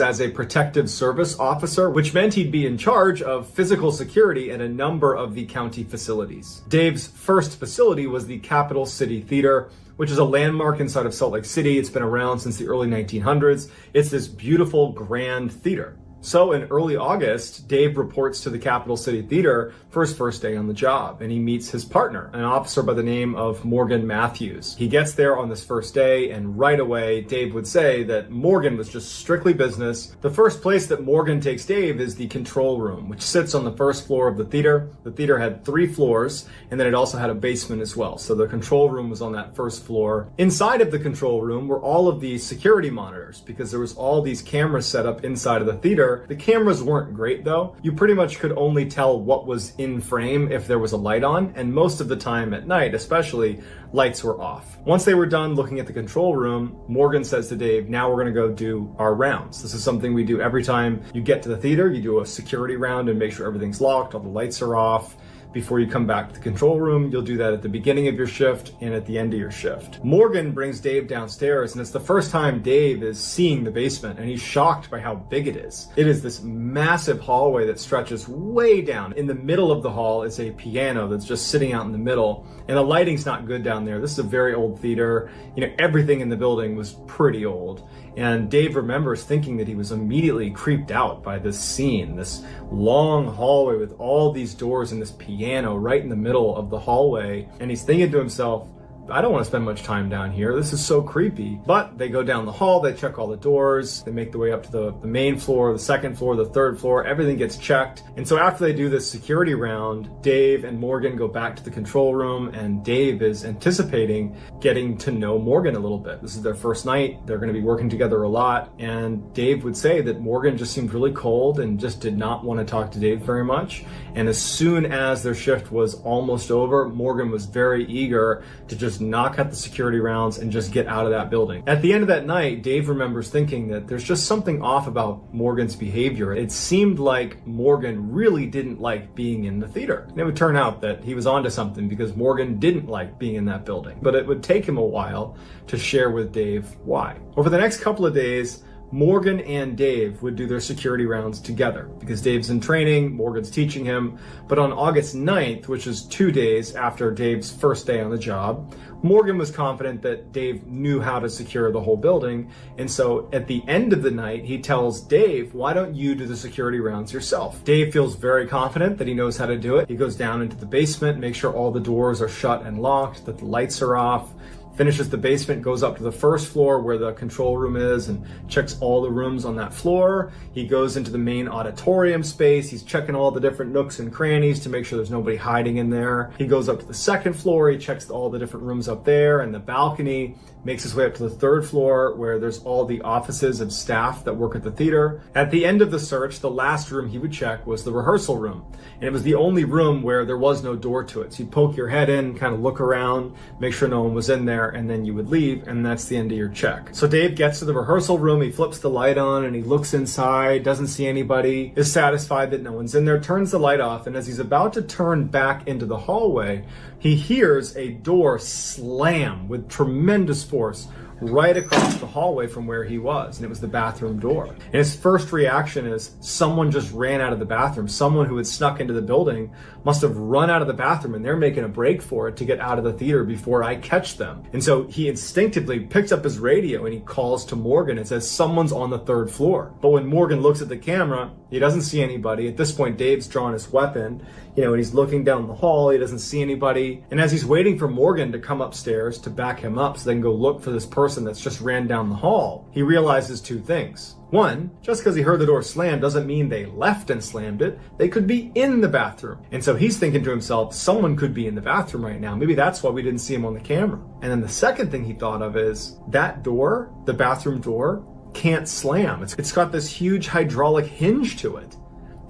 as a protective service officer, which meant he'd be in charge of physical security at a number of the county facilities. Dave's first facility was the Capital City Theater, which is a landmark inside of Salt Lake City. It's been around since the early 1900s. It's this beautiful, grand theater. So in early August, Dave reports to the Capital City Theater for his first day on the job, and he meets his partner, an officer by the name of Morgan Matthews. He gets there on this first day, and right away, Dave would say that Morgan was just strictly business. The first place that Morgan takes Dave is the control room, which sits on the first floor of the theater. The theater had 3 floors, and then it also had a basement as well. So the control room was on that first floor. Inside of the control room were all of the security monitors, because there was all these cameras set up inside of the theater. The cameras weren't great though. You pretty much could only tell what was in frame if there was a light on, and most of the time at night especially, lights were off. Once they were done looking at the control room, Morgan says to Dave, now we're gonna go do our rounds. This is something we do every time you get to the theater. You do a security round and make sure everything's locked, all the lights are off. Before you come back to the control room, you'll do that at the beginning of your shift and at the end of your shift. Morgan brings Dave downstairs, and it's the first time Dave is seeing the basement, and he's shocked by how big it is. It is this massive hallway that stretches way down. In the middle of the hall is a piano that's just sitting out in the middle, and the lighting's not good down there. This is a very old theater. Everything in the building was pretty old. And Dave remembers thinking that he was immediately creeped out by this scene, this long hallway with all these doors and this piano right in the middle of the hallway. And he's thinking to himself, I don't want to spend much time down here. This is so creepy. But they go down the hall, they check all the doors, they make their way up to the main floor, the second floor, the third floor, everything gets checked. And so after they do this security round, Dave and Morgan go back to the control room, and Dave is anticipating getting to know Morgan a little bit. This is their first night. They're going to be working together a lot. And Dave would say that Morgan just seemed really cold and just did not want to talk to Dave very much. And as soon as their shift was almost over, Morgan was very eager to just knock out the security rounds and just get out of that building. At the end of that night, Dave remembers thinking that there's just something off about Morgan's behavior. It seemed like Morgan really didn't like being in the theater. And it would turn out that he was onto something, because Morgan didn't like being in that building. But it would take him a while to share with Dave why. Over the next couple of days, Morgan and Dave would do their security rounds together because Dave's in training, Morgan's teaching him. But on August 9th, which is 2 days after Dave's first day on the job, Morgan was confident that Dave knew how to secure the whole building. And so at the end of the night, he tells Dave, why don't you do the security rounds yourself? Dave feels very confident that he knows how to do it. He goes down into the basement, makes sure all the doors are shut and locked, that the lights are off, finishes the basement, goes up to the first floor where the control room is and checks all the rooms on that floor. He goes into the main auditorium space. He's checking all the different nooks and crannies to make sure there's nobody hiding in there. He goes up to the second floor. He checks all the different rooms up there and the balcony, makes his way up to the third floor where there's all the offices of staff that work at the theater. At the end of the search, the last room he would check was the rehearsal room. And it was the only room where there was no door to it. So you'd poke your head in, kind of look around, make sure no one was in there, and then you would leave, and that's the end of your check. So Dave gets to the rehearsal room, he flips the light on, and he looks inside, doesn't see anybody, is satisfied that no one's in there, turns the light off, and as he's about to turn back into the hallway, he hears a door slam with tremendous force right across the hallway from where he was, and it was the bathroom door. And his first reaction is someone just ran out of the bathroom. Someone who had snuck into the building must have run out of the bathroom, and they're making a break for it to get out of the theater before I catch them. And so he instinctively picks up his radio and he calls to Morgan and says, someone's on the third floor. But when Morgan looks at the camera, he doesn't see anybody. At this point, Dave's drawn his weapon, and he's looking down the hall. He doesn't see anybody. And as he's waiting for Morgan to come upstairs to back him up so they can go look for this person that's just ran down the hall, he realizes 2 things. One, just because he heard the door slam doesn't mean they left and slammed it. They could be in the bathroom. And so he's thinking to himself, someone could be in the bathroom right now. Maybe that's why we didn't see him on the camera. And then the second thing he thought of is that door, the bathroom door, can't slam. It's got this huge hydraulic hinge to it.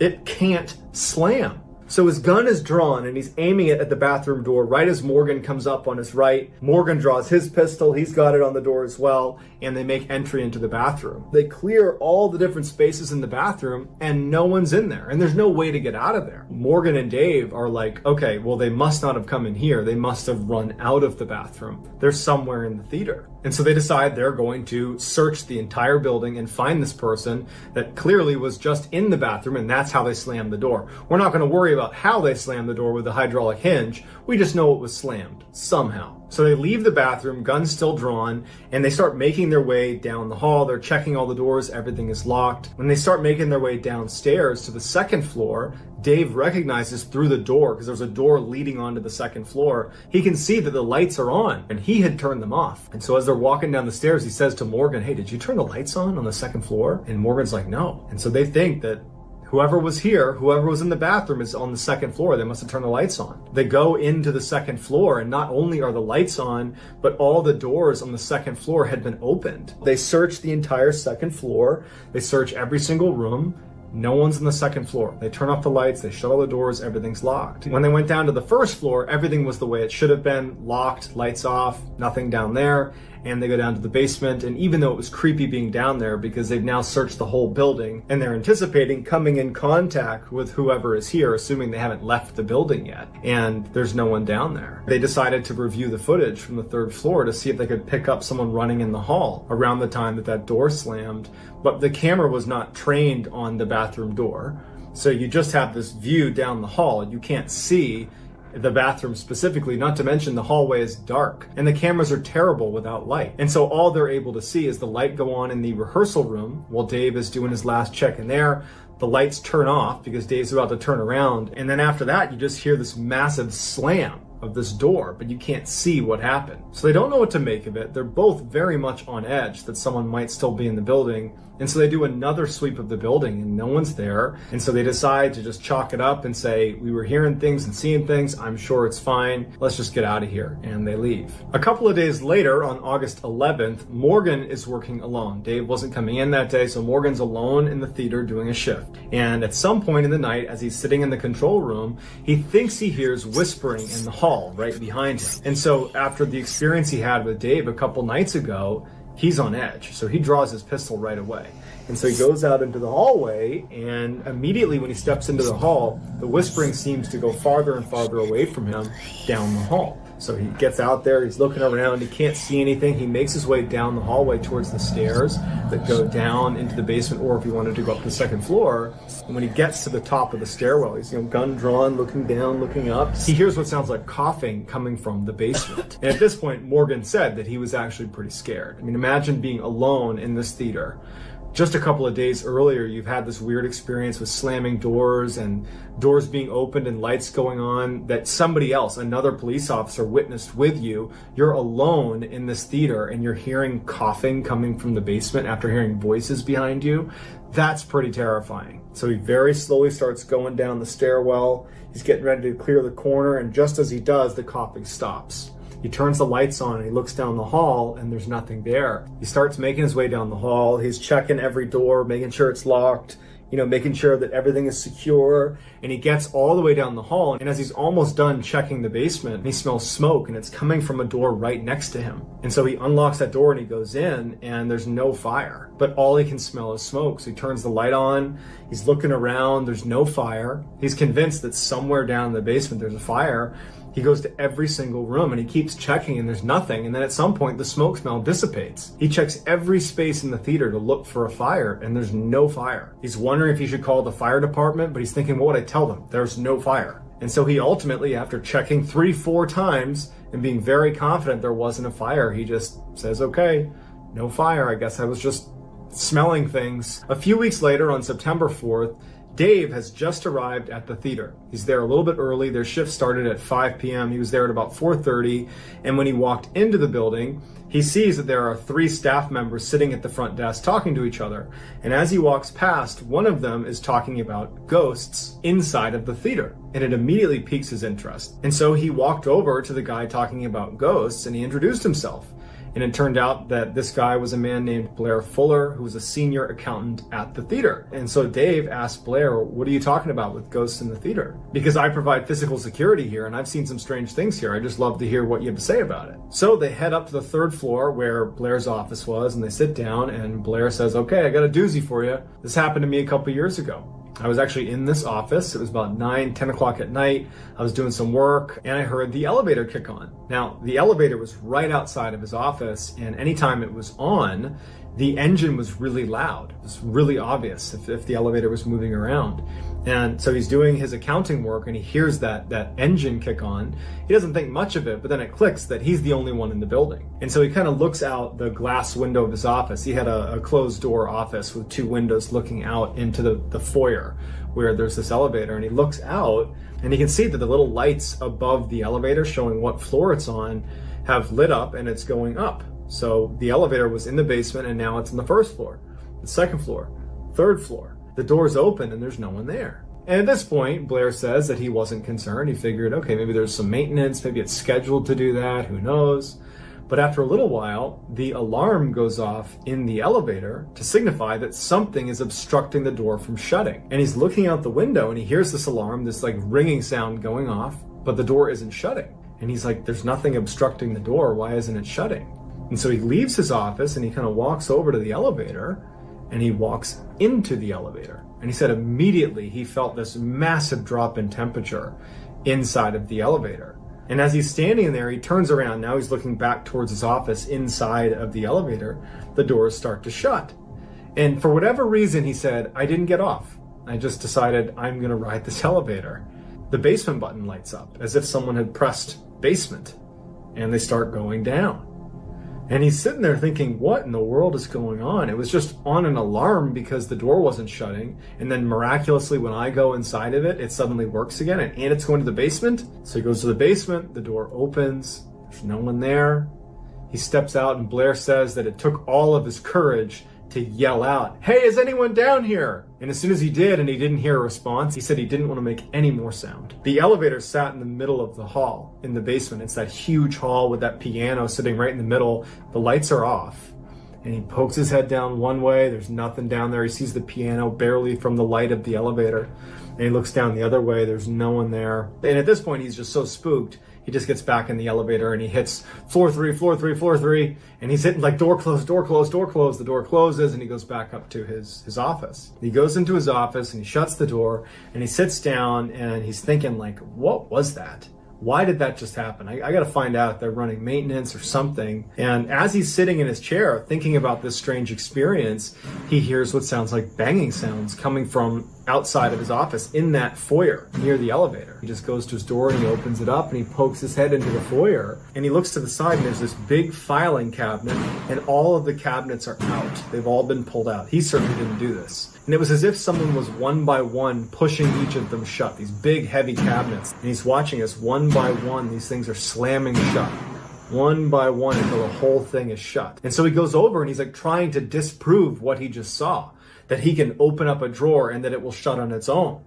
It can't slam. So his gun is drawn and he's aiming it at the bathroom door right as Morgan comes up on his right. Morgan draws his pistol, he's got it on the door as well, and they make entry into the bathroom. They clear all the different spaces in the bathroom and no one's in there, and there's no way to get out of there. Morgan and Dave are like, okay, well, they must not have come in here. They must have run out of the bathroom. They're somewhere in the theater. And so they decide they're going to search the entire building and find this person that clearly was just in the bathroom, and that's how they slammed the door. We're not going to worry about how they slammed the door with the hydraulic hinge. We just know it was slammed somehow. So they leave the bathroom, guns still drawn, and they start making their way down the hall. They're checking all the doors, everything is locked. When they start making their way downstairs to the second floor, Dave recognizes through the door, because there's a door leading onto the second floor, he can see that the lights are on, and he had turned them off. And so as they're walking down the stairs, he says to Morgan, hey, did you turn the lights on the second floor? And Morgan's like, no. And so they think that whoever was here, whoever was in the bathroom is on the second floor. They must have turned the lights on. They go into the second floor, and not only are the lights on, but all the doors on the second floor had been opened. They search the entire second floor. They search every single room. No one's on the second floor. They turn off the lights, they shut all the doors, everything's locked. When they went down to the first floor, everything was the way it should have been, locked, lights off, nothing down there. And they go down to the basement, and even though it was creepy being down there because they've now searched the whole building and they're anticipating coming in contact with whoever is here, assuming they haven't left the building yet, and there's no one down there. They decided to review the footage from the third floor to see if they could pick up someone running in the hall around the time that door slammed, but the camera was not trained on the bathroom door. So you just have this view down the hall. You can't see the bathroom specifically, not to mention the hallway is dark and the cameras are terrible without light. And so all they're able to see is the light go on in the rehearsal room while Dave is doing his last check in there. The lights turn off because Dave's about to turn around. And then after that, you just hear this massive slam of this door, but you can't see what happened. So they don't know what to make of it. They're both very much on edge that someone might still be in the building. And so they do another sweep of the building and no one's there. And so they decide to just chalk it up and say, we were hearing things and seeing things. I'm sure it's fine. Let's just get out of here. And they leave. A couple of days later, on August 11th, Morgan is working alone. Dave wasn't coming in that day, so Morgan's alone in the theater doing a shift. And at some point in the night, as he's sitting in the control room, he thinks he hears whispering in the hall right behind him. And so after the experience he had with Dave a couple nights ago, he's on edge. So he draws his pistol right away. And so he goes out into the hallway, and immediately when he steps into the hall, the whispering seems to go farther and farther away from him down the hall. So he gets out there, he's looking around, he can't see anything. He makes his way down the hallway towards the stairs that go down into the basement, or if he wanted to go up the second floor. And when he gets to the top of the stairwell, he's gun drawn, looking down, looking up. He hears what sounds like coughing coming from the basement. And at this point, Morgan said that he was actually pretty scared. I mean, imagine being alone in this theater. Just a couple of days earlier, you've had this weird experience with slamming doors and doors being opened and lights going on that somebody else, another police officer, witnessed with you. You're alone in this theater and you're hearing coughing coming from the basement after hearing voices behind you. That's pretty terrifying. So he very slowly starts going down the stairwell. He's getting ready to clear the corner, and just as he does, the coughing stops. He turns the lights on and he looks down the hall and there's nothing there. He starts making his way down the hall. He's checking every door, making sure it's locked, making sure that everything is secure. And he gets all the way down the hall. And as he's almost done checking the basement, he smells smoke and it's coming from a door right next to him. And so he unlocks that door and he goes in and there's no fire, but all he can smell is smoke. So he turns the light on. He's looking around. There's no fire. He's convinced that somewhere down in the basement there's a fire. He goes to every single room and he keeps checking and there's nothing. And then at some point the smoke smell dissipates. He checks every space in the theater to look for a fire and there's no fire. He's wondering if he should call the fire department, but he's thinking, what would I tell them? There's no fire. And so he ultimately, after checking 3-4 times and being very confident there wasn't a fire, he just says, okay, no fire. I guess I was just smelling things. A few weeks later, on September 4th, Dave has just arrived at the theater. He's there a little bit early. Their shift started at 5 p.m. He was there at about 4:30. And when he walked into the building, he sees that there are 3 staff members sitting at the front desk talking to each other. And as he walks past, one of them is talking about ghosts inside of the theater. And it immediately piques his interest. And so he walked over to the guy talking about ghosts and he introduced himself. And it turned out that this guy was a man named Blair Fuller, who was a senior accountant at the theater. And so Dave asked Blair, what are you talking about with ghosts in the theater? Because I provide physical security here and I've seen some strange things here. I'd just love to hear what you have to say about it. So they head up to the 3rd floor where Blair's office was, and they sit down, and Blair says, okay, I got a doozy for you. This happened to me a couple years ago. I was actually in this office. It was about 10 o'clock at night. I was doing some work and I heard the elevator kick on. Now, the elevator was right outside of his office, and anytime it was on, the engine was really loud. It was really obvious if the elevator was moving around. And so he's doing his accounting work and he hears that engine kick on. He doesn't think much of it, but then it clicks that he's the only one in the building. And so he kind of looks out the glass window of his office. He had a closed door office with 2 windows looking out into the foyer where there's this elevator, and he looks out and he can see that the little lights above the elevator showing what floor it's on have lit up and it's going up. So the elevator was in the basement and now it's on the 1st floor, the 2nd floor, 3rd floor. The door's open and there's no one there. And at this point, Blair says that he wasn't concerned. He figured, okay, maybe there's some maintenance, maybe it's scheduled to do that, who knows? But after a little while, the alarm goes off in the elevator to signify that something is obstructing the door from shutting. And he's looking out the window and he hears this alarm, this like ringing sound going off, but the door isn't shutting. And he's like, there's nothing obstructing the door, why isn't it shutting? And so he leaves his office and he kind of walks over to the elevator and he walks into the elevator. And he said immediately he felt this massive drop in temperature inside of the elevator. And as he's standing there, he turns around. Now he's looking back towards his office inside of the elevator. The doors start to shut. And for whatever reason, he said, I didn't get off. I just decided I'm going to ride this elevator. The basement button lights up as if someone had pressed basement, and they start going down. And he's sitting there thinking, what in the world is going on? It was just on an alarm because the door wasn't shutting. And then miraculously, when I go inside of it, it suddenly works again and it's going to the basement. So he goes to the basement, the door opens, there's no one there. He steps out and Blair says that it took all of his courage to yell out, hey, is anyone down here? And as soon as he did and he didn't hear a response, he said he didn't want to make any more sound. The elevator sat in the middle of the hall in the basement. It's that huge hall with that piano sitting right in the middle. The lights are off. And he pokes his head down one way. There's nothing down there. He sees the piano barely from the light of the elevator. And he looks down the other way. There's no one there. And at this point, he's just so spooked. He just gets back in the elevator and he hits floor 3, floor 3, floor 3. And he's hitting like door closed, door closed, door closed. The door closes and he goes back up to his office. He goes into his office and he shuts the door and he sits down and he's thinking like, what was that? Why did that just happen? I got to find out if they're running maintenance or something. And as he's sitting in his chair thinking about this strange experience, he hears what sounds like banging sounds coming from outside of his office in that foyer near the elevator. He just goes to his door and he opens it up and he pokes his head into the foyer and he looks to the side and there's this big filing cabinet and all of the cabinets are out. They've all been pulled out. He certainly didn't do this. And it was as if someone was one by one pushing each of them shut, these big heavy cabinets. And he's watching as one by one these things are slamming shut. One by one until the whole thing is shut. And so he goes over and he's like trying to disprove what he just saw. That he can open up a drawer and that it will shut on its own.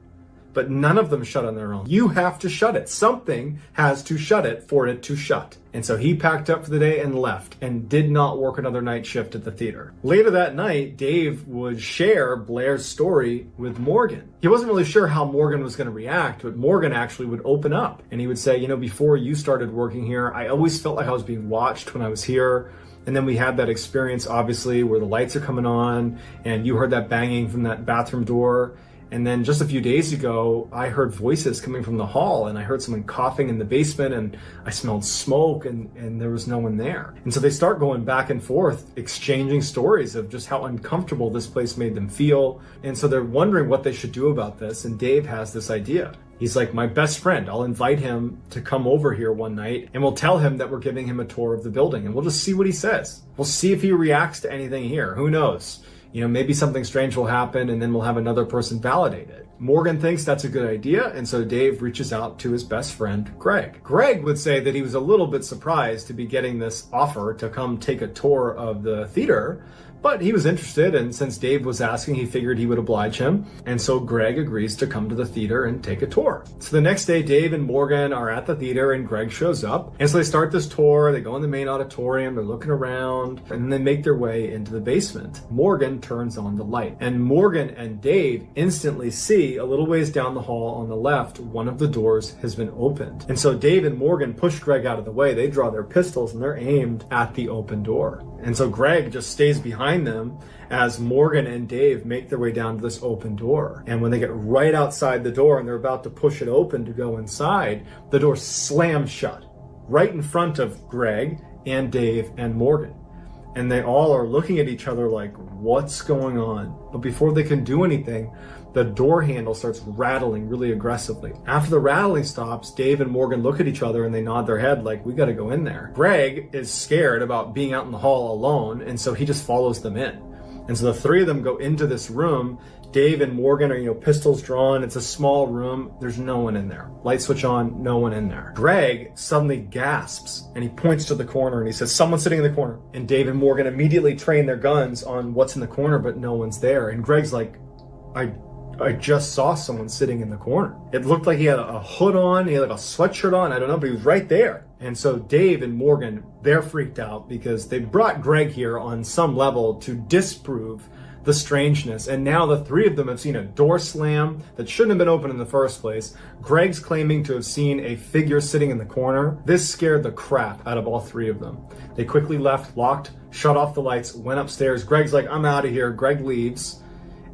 But none of them shut on their own. You have to shut it. Something has to shut it for it to shut. And so he packed up for the day and left and did not work another night shift at the theater. Later that night, Dave would share Blair's story with Morgan. He wasn't really sure how Morgan was going to react, but Morgan actually would open up and he would say, before you started working here, I always felt like I was being watched when I was here. And then we had that experience, obviously, where the lights are coming on and you heard that banging from that bathroom door. And then just a few days ago, I heard voices coming from the hall and I heard someone coughing in the basement and I smelled smoke and there was no one there. And so they start going back and forth, exchanging stories of just how uncomfortable this place made them feel. And so they're wondering what they should do about this. And Dave has this idea. He's like, my best friend, I'll invite him to come over here one night and we'll tell him that we're giving him a tour of the building and we'll just see what he says. We'll see if he reacts to anything here. Who knows? Maybe something strange will happen and then we'll have another person validate it. Morgan thinks that's a good idea, and so Dave reaches out to his best friend, Greg. Greg would say that he was a little bit surprised to be getting this offer to come take a tour of the theater, But he was interested, and since Dave was asking, he figured he would oblige him. And so Greg agrees to come to the theater and take a tour. So the next day, Dave and Morgan are at the theater and Greg shows up. And so they start this tour, they go in the main auditorium, they're looking around, and they make their way into the basement. Morgan turns on the light, and Morgan and Dave instantly see a little ways down the hall on the left, one of the doors has been opened. And so Dave and Morgan push Greg out of the way. They draw their pistols and they're aimed at the open door. And so Greg just stays behind them as Morgan and Dave make their way down to this open door. And when they get right outside the door and they're about to push it open to go inside, the door slams shut right in front of Greg and Dave and Morgan. And they all are looking at each other like, what's going on? But before they can do anything, the door handle starts rattling really aggressively. After the rattling stops, Dave and Morgan look at each other and they nod their head like, we gotta go in there. Greg is scared about being out in the hall alone, and so he just follows them in. And so the three of them go into this room. Dave and Morgan are, pistols drawn. It's a small room. There's no one in there. Light switch on, no one in there. Greg suddenly gasps and he points to the corner and he says, someone's sitting in the corner. And Dave and Morgan immediately train their guns on what's in the corner, but no one's there. And Greg's like, I just saw someone sitting in the corner. It looked like he had a hood on, he had like a sweatshirt on, I don't know, but he was right there. And so Dave and Morgan, they're freaked out because they brought Greg here on some level to disprove the strangeness. And now the three of them have seen a door slam that shouldn't have been open in the first place. Greg's claiming to have seen a figure sitting in the corner. This scared the crap out of all three of them. They quickly left, locked, shut off the lights, went upstairs. Greg's like, I'm out of here. Greg leaves.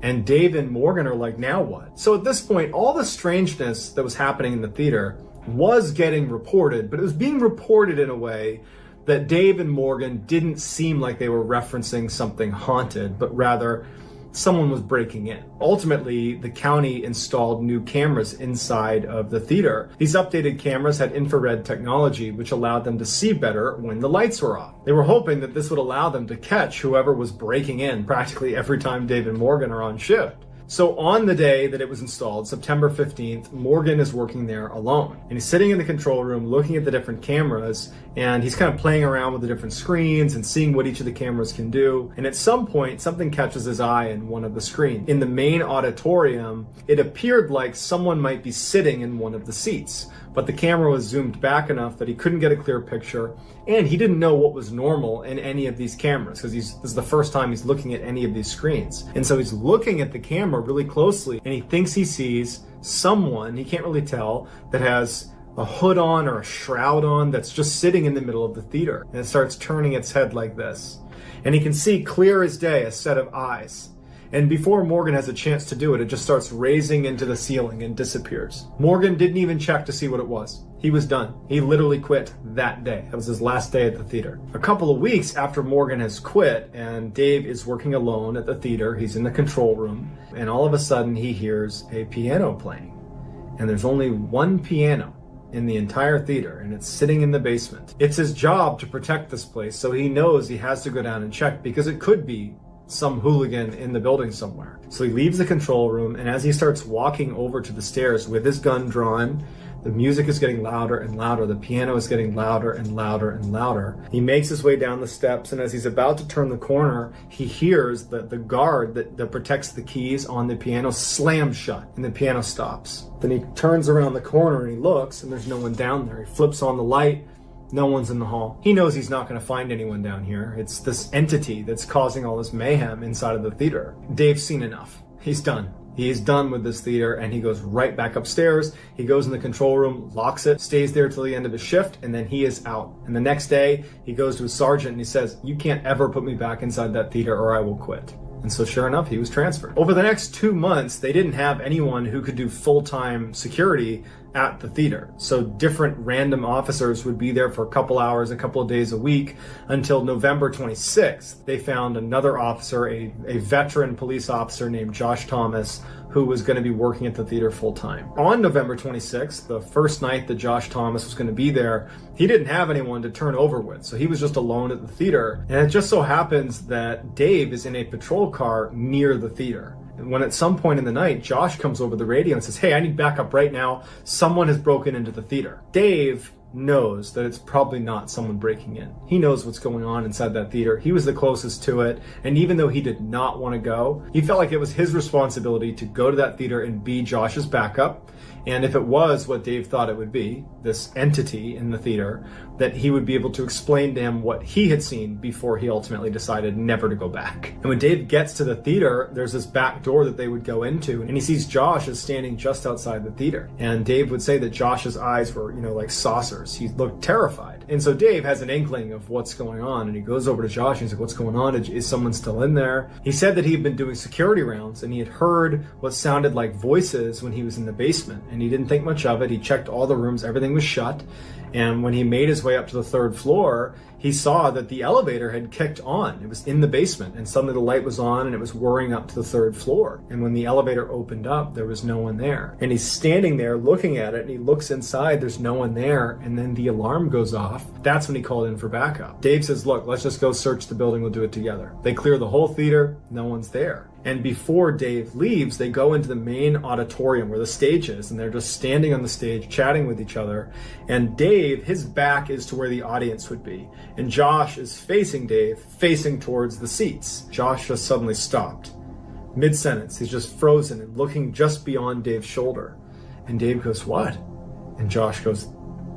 And Dave and Morgan are like, now what? So at this point, all the strangeness that was happening in the theater was getting reported, but it was being reported in a way that Dave and Morgan didn't seem like they were referencing something haunted, but rather someone was breaking in. Ultimately, the county installed new cameras inside of the theater. These updated cameras had infrared technology, which allowed them to see better when the lights were off. They were hoping that this would allow them to catch whoever was breaking in practically every time Dave and Morgan are on shift. So on the day that it was installed, September 15th, Morgan is working there alone. And he's sitting in the control room looking at the different cameras, and he's kind of playing around with the different screens and seeing what each of the cameras can do. And at some point, something catches his eye in one of the screens. In the main auditorium, it appeared like someone might be sitting in one of the seats, but the camera was zoomed back enough that he couldn't get a clear picture, and he didn't know what was normal in any of these cameras because this is the first time he's looking at any of these screens. And so he's looking at the camera really closely, and he thinks he sees someone, he can't really tell, that has a hood on or a shroud on that's just sitting in the middle of the theater. And it starts turning its head like this. And he can see clear as day a set of eyes. And before Morgan has a chance to do it, it just starts raising into the ceiling and disappears. Morgan didn't even check to see what it was. He was done. He literally quit that day. That was his last day at the theater. A couple of weeks after Morgan has quit and Dave is working alone at the theater, he's in the control room, and all of a sudden he hears a piano playing. And there's only one piano in the entire theater, and it's sitting in the basement. It's his job to protect this place, so he knows he has to go down and check because it could be some hooligan in the building somewhere. So he leaves the control room, and as he starts walking over to the stairs with his gun drawn, the music is getting louder and louder. The piano is getting louder and louder and louder. He makes his way down the steps, and as he's about to turn the corner, he hears the guard that protects the keys on the piano slam shut, and the piano stops. Then he turns around the corner and he looks, and there's no one down there. He flips on the light. No one's in the hall. He knows he's not going to find anyone down here. It's this entity that's causing all this mayhem inside of the theater. Dave's seen enough. He's done. He's done with this theater, and he goes right back upstairs. He goes in the control room, locks it, stays there till the end of his shift, and then he is out. And the next day, he goes to his sergeant and he says, "You can't ever put me back inside that theater or I will quit." And so sure enough, he was transferred. Over the next 2 months, they didn't have anyone who could do full-time security at the theater. So different random officers would be there for a couple hours, a couple of days a week until November 26th. They found another officer, a veteran police officer named Josh Thomas, who was going to be working at the theater full-time. On November 26th, the first night that Josh Thomas was going to be there, he didn't have anyone to turn over with, so he was just alone at the theater. And it just so happens that Dave is in a patrol car near the theater. And when at some point in the night, Josh comes over the radio and says, "Hey, I need backup right now. Someone has broken into the theater." Dave knows that it's probably not someone breaking in. He knows what's going on inside that theater. He was the closest to it. And even though he did not want to go, he felt like it was his responsibility to go to that theater and be Josh's backup. And if it was what Dave thought it would be, this entity in the theater, that he would be able to explain to him what he had seen before he ultimately decided never to go back. And when Dave gets to the theater, there's this back door that they would go into, and he sees Josh is standing just outside the theater. And Dave would say that Josh's eyes were, like saucers. He looked terrified. And so Dave has an inkling of what's going on, and he goes over to Josh and he's like, what's going on? Is someone still in there? He said that he had been doing security rounds, and he had heard what sounded like voices when he was in the basement. And he didn't think much of it. He checked all the rooms, everything was shut. And when he made his way up to the third floor, he saw that the elevator had kicked on. It was in the basement, and suddenly the light was on and it was whirring up to the third floor. And when the elevator opened up, there was no one there. And he's standing there looking at it, and he looks inside, there's no one there, and then the alarm goes off. That's when he called in for backup. Dave says, look, let's just go search the building, we'll do it together. They clear the whole theater, no one's there. And before Dave leaves, they go into the main auditorium where the stage is, and they're just standing on the stage chatting with each other. And Dave, his back is to where the audience would be. And Josh is facing Dave, facing towards the seats. Josh just suddenly stopped. Mid-sentence, he's just frozen and looking just beyond Dave's shoulder. And Dave goes, what? And Josh goes,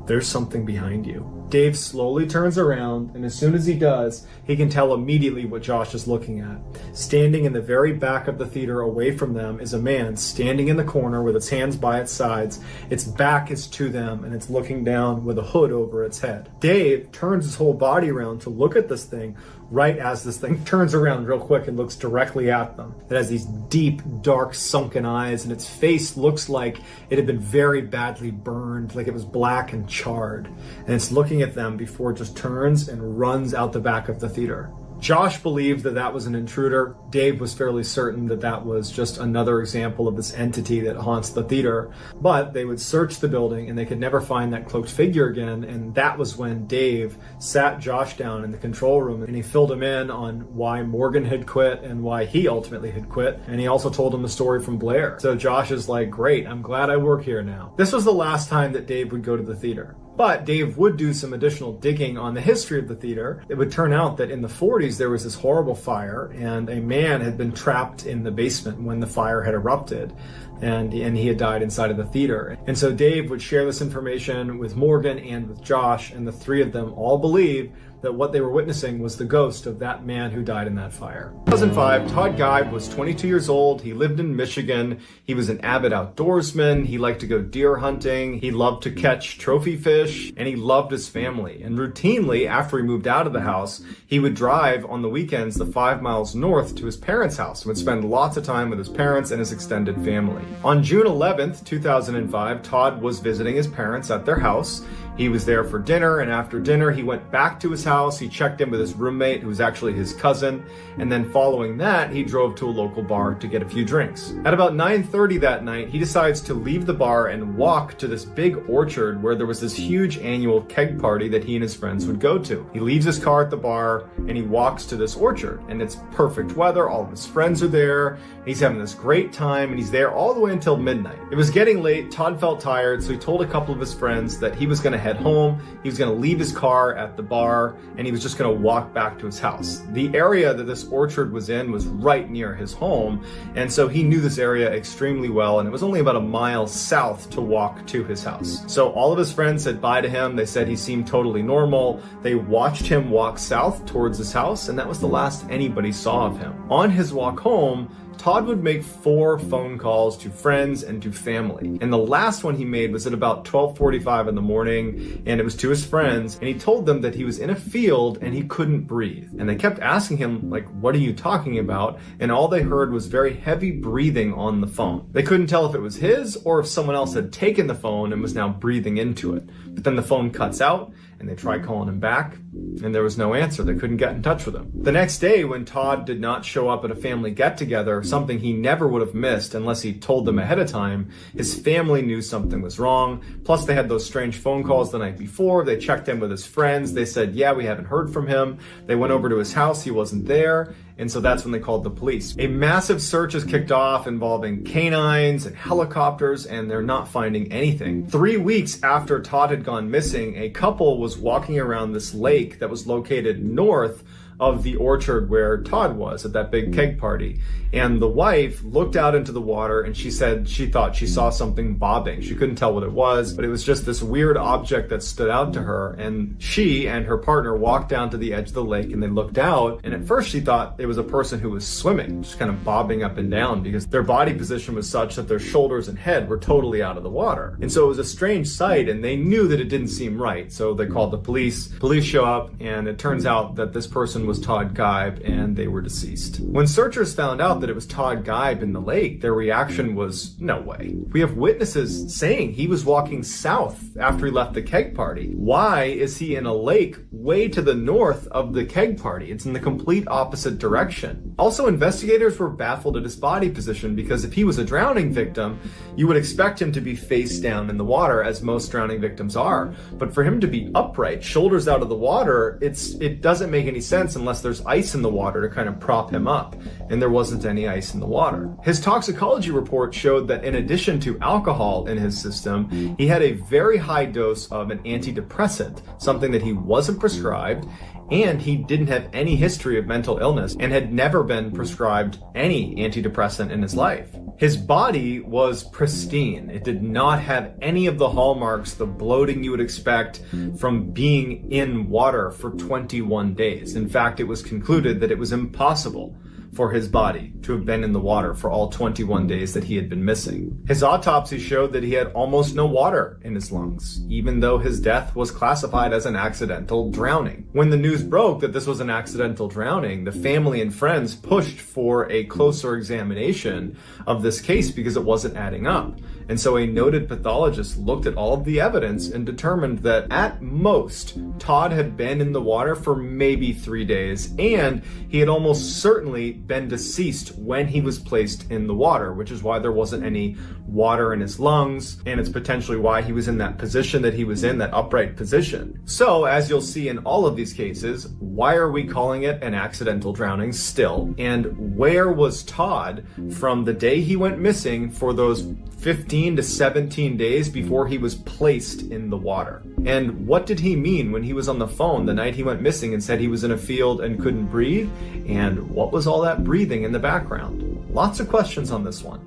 there's something behind you. Dave slowly turns around, and as soon as he does, he can tell immediately what Josh is looking at. Standing in the very back of the theater away from them is a man standing in the corner with its hands by its sides. Its back is to them, and it's looking down with a hood over its head. Dave turns his whole body around to look at this thing right as this thing turns around real quick and looks directly at them. It has these deep, dark, sunken eyes, and its face looks like it had been very badly burned, like it was black and charred. And it's looking at them before it just turns and runs out the back of the theater. Josh believed that that was an intruder. Dave was fairly certain that that was just another example of this entity that haunts the theater. But they would search the building and they could never find that cloaked figure again. And that was when Dave sat Josh down in the control room and he filled him in on why Morgan had quit and why he ultimately had quit. And he also told him the story from Blair. So Josh is like, great, I'm glad I work here now. This was the last time that Dave would go to the theater. But Dave would do some additional digging on the history of the theater. It would turn out that in the 40s, there was this horrible fire, and a man had been trapped in the basement when the fire had erupted, and he had died inside of the theater. And so Dave would share this information with Morgan and with Josh, and the three of them all believed that what they were witnessing was the ghost of that man who died in that fire. In 2005, Todd Geib was 22 years old. He lived in Michigan. He was an avid outdoorsman. He liked to go deer hunting. He loved to catch trophy fish, and he loved his family. And routinely, after he moved out of the house, he would drive on the weekends the 5 miles north to his parents' house and would spend lots of time with his parents and his extended family. On June 11th, 2005, Todd was visiting his parents at their house. He was there for dinner, and after dinner, he went back to his house. He checked in with his roommate, who was actually his cousin, and then following that, he drove to a local bar to get a few drinks. At about 9:30 that night, he decides to leave the bar and walk to this big orchard where there was this huge annual keg party that he and his friends would go to. He leaves his car at the bar, and he walks to this orchard, and it's perfect weather. All of his friends are there. He's having this great time, and he's there all the way until midnight. It was getting late. Todd felt tired, so he told a couple of his friends that he was going to head home. He was going to leave his car at the bar, and he was just going to walk back to his house. The area that this orchard was in was right near his home, and so he knew this area extremely well, and it was only about a mile south to walk to his house. So all of his friends said bye to him. They said he seemed totally normal. They watched him walk south towards his house, and that was the last anybody saw of him. On his walk home, Todd would make 4 phone calls to friends and to family. And the last one he made was at about 12:45 in the morning, and it was to his friends, and he told them that he was in a field and he couldn't breathe. And they kept asking him, like, what are you talking about? And all they heard was very heavy breathing on the phone. They couldn't tell if it was his or if someone else had taken the phone and was now breathing into it. But then the phone cuts out, and they tried calling him back, and there was no answer. They couldn't get in touch with him. The next day, when Todd did not show up at a family get-together, something he never would have missed unless he told them ahead of time, his family knew something was wrong. Plus, they had those strange phone calls the night before. They checked in with his friends. They said, yeah, we haven't heard from him. They went over to his house. He wasn't there. And so that's when they called the police. A massive search is kicked off involving canines and helicopters, and they're not finding anything. 3 weeks after Todd had gone missing, a couple was walking around this lake that was located north of the orchard where Todd was at that big keg party. And the wife looked out into the water and she said she thought she saw something bobbing. She couldn't tell what it was, but it was just this weird object that stood out to her. And she and her partner walked down to the edge of the lake and they looked out. And at first she thought it was a person who was swimming, just kind of bobbing up and down because their body position was such that their shoulders and head were totally out of the water. And so it was a strange sight and they knew that it didn't seem right. So they called the police. Police show up and it turns out that this person was Todd Geib and they were deceased. When searchers found out that it was Todd Geib in the lake, their reaction was, no way. We have witnesses saying he was walking south after he left the keg party. Why is he in a lake way to the north of the keg party? It's in the complete opposite direction. Also, investigators were baffled at his body position because if he was a drowning victim, you would expect him to be face down in the water, as most drowning victims are. But for him to be upright, shoulders out of the water, it doesn't make any sense unless there's ice in the water to kind of prop him up. And there wasn't any ice in the water. His toxicology report showed that in addition to alcohol in his system, he had a very high dose of an antidepressant, something that he wasn't prescribed, and he didn't have any history of mental illness and had never been prescribed any antidepressant in his life. His body was pristine. It did not have any of the hallmarks, the bloating you would expect from being in water for 21 days. In fact, it was concluded that it was impossible for his body to have been in the water for all 21 days that he had been missing. His autopsy showed that he had almost no water in his lungs, even though his death was classified as an accidental drowning. When the news broke that this was an accidental drowning, the family and friends pushed for a closer examination of this case because it wasn't adding up. And so a noted pathologist looked at all of the evidence and determined that at most, Todd had been in the water for maybe 3 days, and he had almost certainly been deceased when he was placed in the water, which is why there wasn't any water in his lungs, and it's potentially why he was in that position that he was in, that upright position. So, as you'll see in all of these cases, why are we calling it an accidental drowning still? And where was Todd from the day he went missing for those 15 to 17 days before he was placed in the water? And what did he mean when he was on the phone the night he went missing and said he was in a field and couldn't breathe? And what was all that breathing in the background? Lots of questions on this one.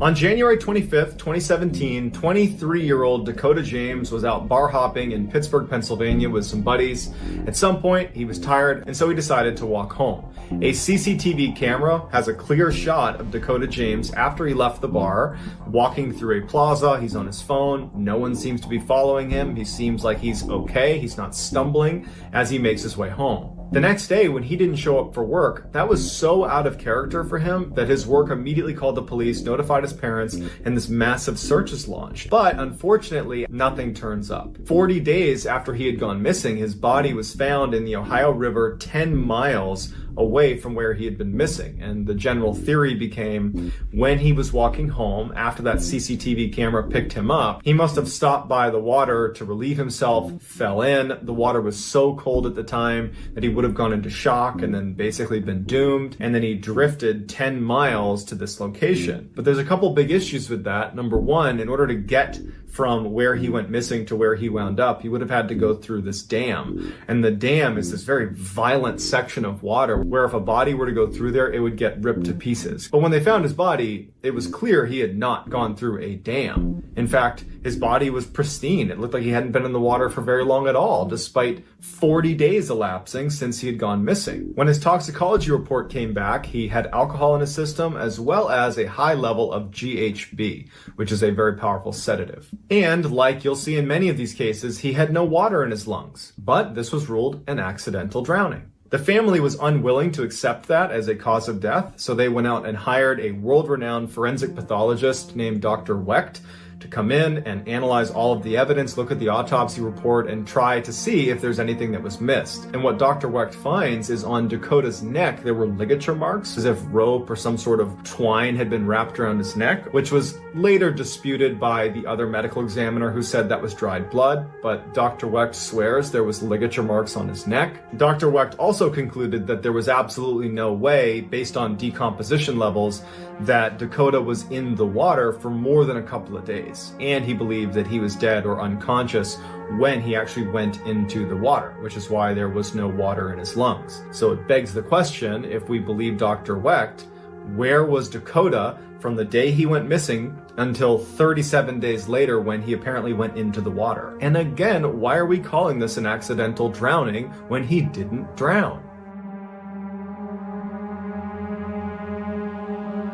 On January 25th, 2017, 23-year-old Dakota James was out bar hopping in Pittsburgh, Pennsylvania with some buddies. At some point, he was tired, and so he decided to walk home. A CCTV camera has a clear shot of Dakota James after he left the bar, walking through a plaza. He's on his phone. No one seems to be following him. He seems like he's okay. He's not stumbling as he makes his way home. The next day, when he didn't show up for work, that was so out of character for him that his work immediately called the police, notified his parents, and this massive search is launched. But unfortunately, nothing turns up. 40 days after he had gone missing, his body was found in the Ohio River 10 miles away from where he had been missing. And the general theory became when he was walking home after that CCTV camera picked him up, he must have stopped by the water to relieve himself, fell in. The water was so cold at the time that he would have gone into shock and then basically been doomed. And then he drifted 10 miles to this location. But there's a couple big issues with that. Number one, in order to get from where he went missing to where he wound up, he would have had to go through this dam. And the dam is this very violent section of water where if a body were to go through there, it would get ripped to pieces. But when they found his body, it was clear he had not gone through a dam. In fact, his body was pristine. It looked like he hadn't been in the water for very long at all, despite 40 days elapsing since he had gone missing. When his toxicology report came back, he had alcohol in his system as well as a high level of GHB, which is a very powerful sedative. And like you'll see in many of these cases, he had no water in his lungs, but this was ruled an accidental drowning. The family was unwilling to accept that as a cause of death, so they went out and hired a world-renowned forensic pathologist named Dr. Wecht to come in and analyze all of the evidence, look at the autopsy report, and try to see if there's anything that was missed. And what Dr. Wecht finds is on Dakota's neck, there were ligature marks, as if rope or some sort of twine had been wrapped around his neck, which was later disputed by the other medical examiner who said that was dried blood, but Dr. Wecht swears there was ligature marks on his neck. Dr. Wecht also concluded that there was absolutely no way, based on decomposition levels, that Dakota was in the water for more than a couple of days. And he believed that he was dead or unconscious when he actually went into the water, which is why there was no water in his lungs. So it begs the question, if we believe Dr. Wecht, where was Dakota from the day he went missing until 37 days later when he apparently went into the water? And again, why are we calling this an accidental drowning when he didn't drown?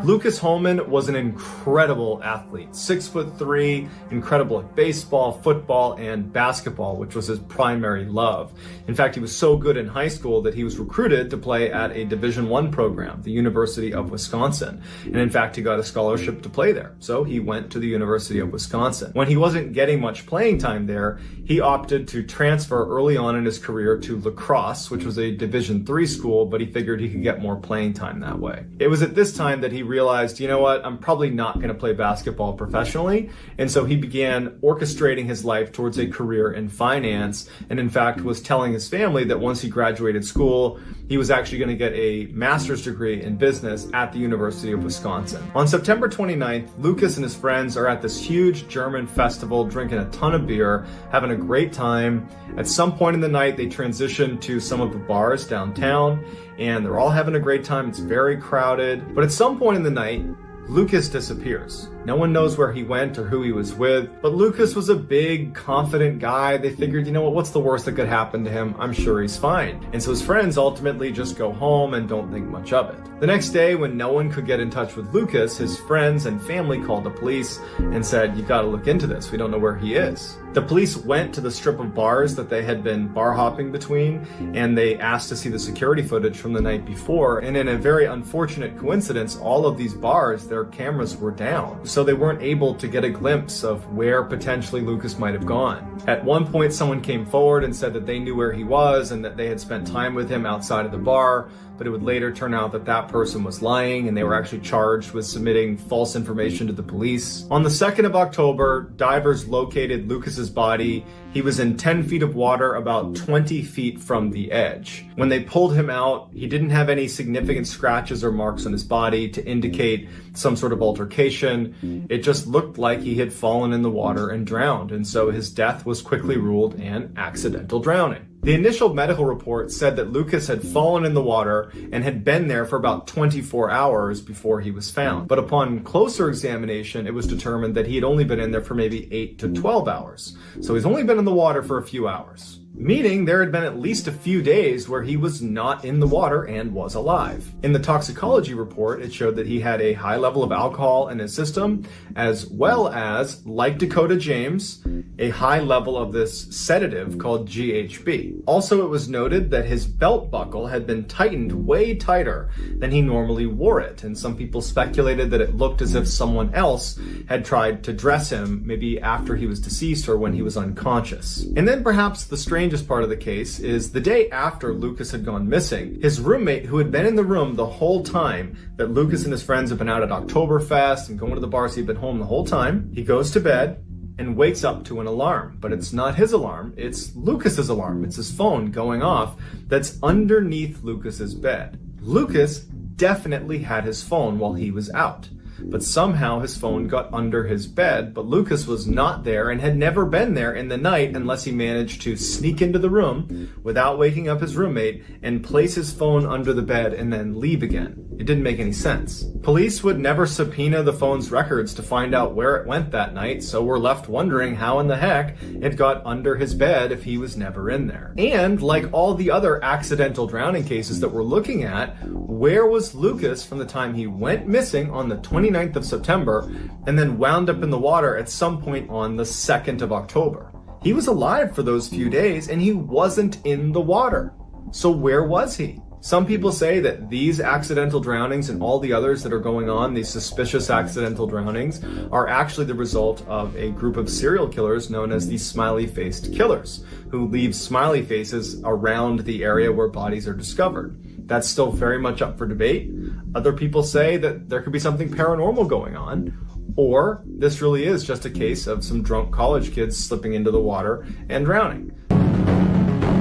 Lucas Holman was an incredible athlete, 6'3", incredible at baseball, football, and basketball, which was his primary love. In fact, he was so good in high school that he was recruited to play at a Division I program, the University of Wisconsin. And in fact, he got a scholarship to play there. So he went to the University of Wisconsin. When he wasn't getting much playing time there, he opted to transfer early on in his career to lacrosse, which was a Division III school, but he figured he could get more playing time that way. It was at this time that he realized, you know what, I'm probably not going to play basketball professionally. And so he began orchestrating his life towards a career in finance. And in fact, was telling his family that once he graduated school, he was actually going to get a master's degree in business at the University of Wisconsin. On September 29th, Lucas and his friends are at this huge German festival, drinking a ton of beer, having a great time. At some point in the night, they transition to some of the bars downtown, and they're all having a great time. It's very crowded. But at some point in the night, Lucas disappears. No one knows where he went or who he was with, but Lucas was a big, confident guy. They figured, you know what, what's the worst that could happen to him? I'm sure he's fine. And so his friends ultimately just go home and don't think much of it. The next day, when no one could get in touch with Lucas, his friends and family called the police and said, you gotta look into this. We don't know where he is. The police went to the strip of bars that they had been bar hopping between, and they asked to see the security footage from the night before. And in a very unfortunate coincidence, all of these bars, their cameras were down. So they weren't able to get a glimpse of where potentially Lucas might have gone. At one point, someone came forward and said that they knew where he was and that they had spent time with him outside of the bar, but it would later turn out that that person was lying and they were actually charged with submitting false information to the police. On the 2nd of October, divers located Lucas's body. He was in 10 feet of water about 20 feet from the edge. When they pulled him out, he didn't have any significant scratches or marks on his body to indicate some sort of altercation. It just looked like he had fallen in the water and drowned, and so his death was quickly ruled an accidental drowning. The initial medical report said that Lucas had fallen in the water and had been there for about 24 hours before he was found. But upon closer examination, it was determined that he had only been in there for maybe 8 to 12 hours. So he's only been in the water for a few hours, meaning there had been at least a few days where he was not in the water and was alive. In the toxicology report, it showed that he had a high level of alcohol in his system, as well as, like Dakota James, a high level of this sedative called GHB. Also, it was noted that his belt buckle had been tightened way tighter than he normally wore it, and some people speculated that it looked as if someone else had tried to dress him, maybe after he was deceased or when he was unconscious. And then perhaps the strangest part of the case is the day after Lucas had gone missing, his roommate, who had been in the room the whole time that Lucas and his friends had been out at Oktoberfest and going to the bars, he'd been home the whole time, he goes to bed and wakes up to an alarm. But it's not his alarm, it's Lucas's alarm. It's his phone going off that's underneath Lucas's bed. Lucas definitely had his phone while he was out, but somehow his phone got under his bed, but Lucas was not there and had never been there in the night unless he managed to sneak into the room without waking up his roommate and place his phone under the bed and then leave again. It didn't make any sense. Police would never subpoena the phone's records to find out where it went that night, so we're left wondering how in the heck it got under his bed if he was never in there. And like all the other accidental drowning cases that we're looking at, where was Lucas from the time he went missing on the 29th of September and then wound up in the water at some point on the 2nd of October? He was alive for those few days and he wasn't in the water. So where was he? Some people say that these accidental drownings and all the others that are going on, these suspicious accidental drownings, are actually the result of a group of serial killers known as the smiley-faced killers, who leave smiley faces around the area where bodies are discovered. That's still very much up for debate. Other people say that there could be something paranormal going on, or this really is just a case of some drunk college kids slipping into the water and drowning.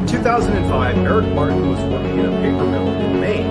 In 2005, Eric Martin was working at a paper mill in Maine,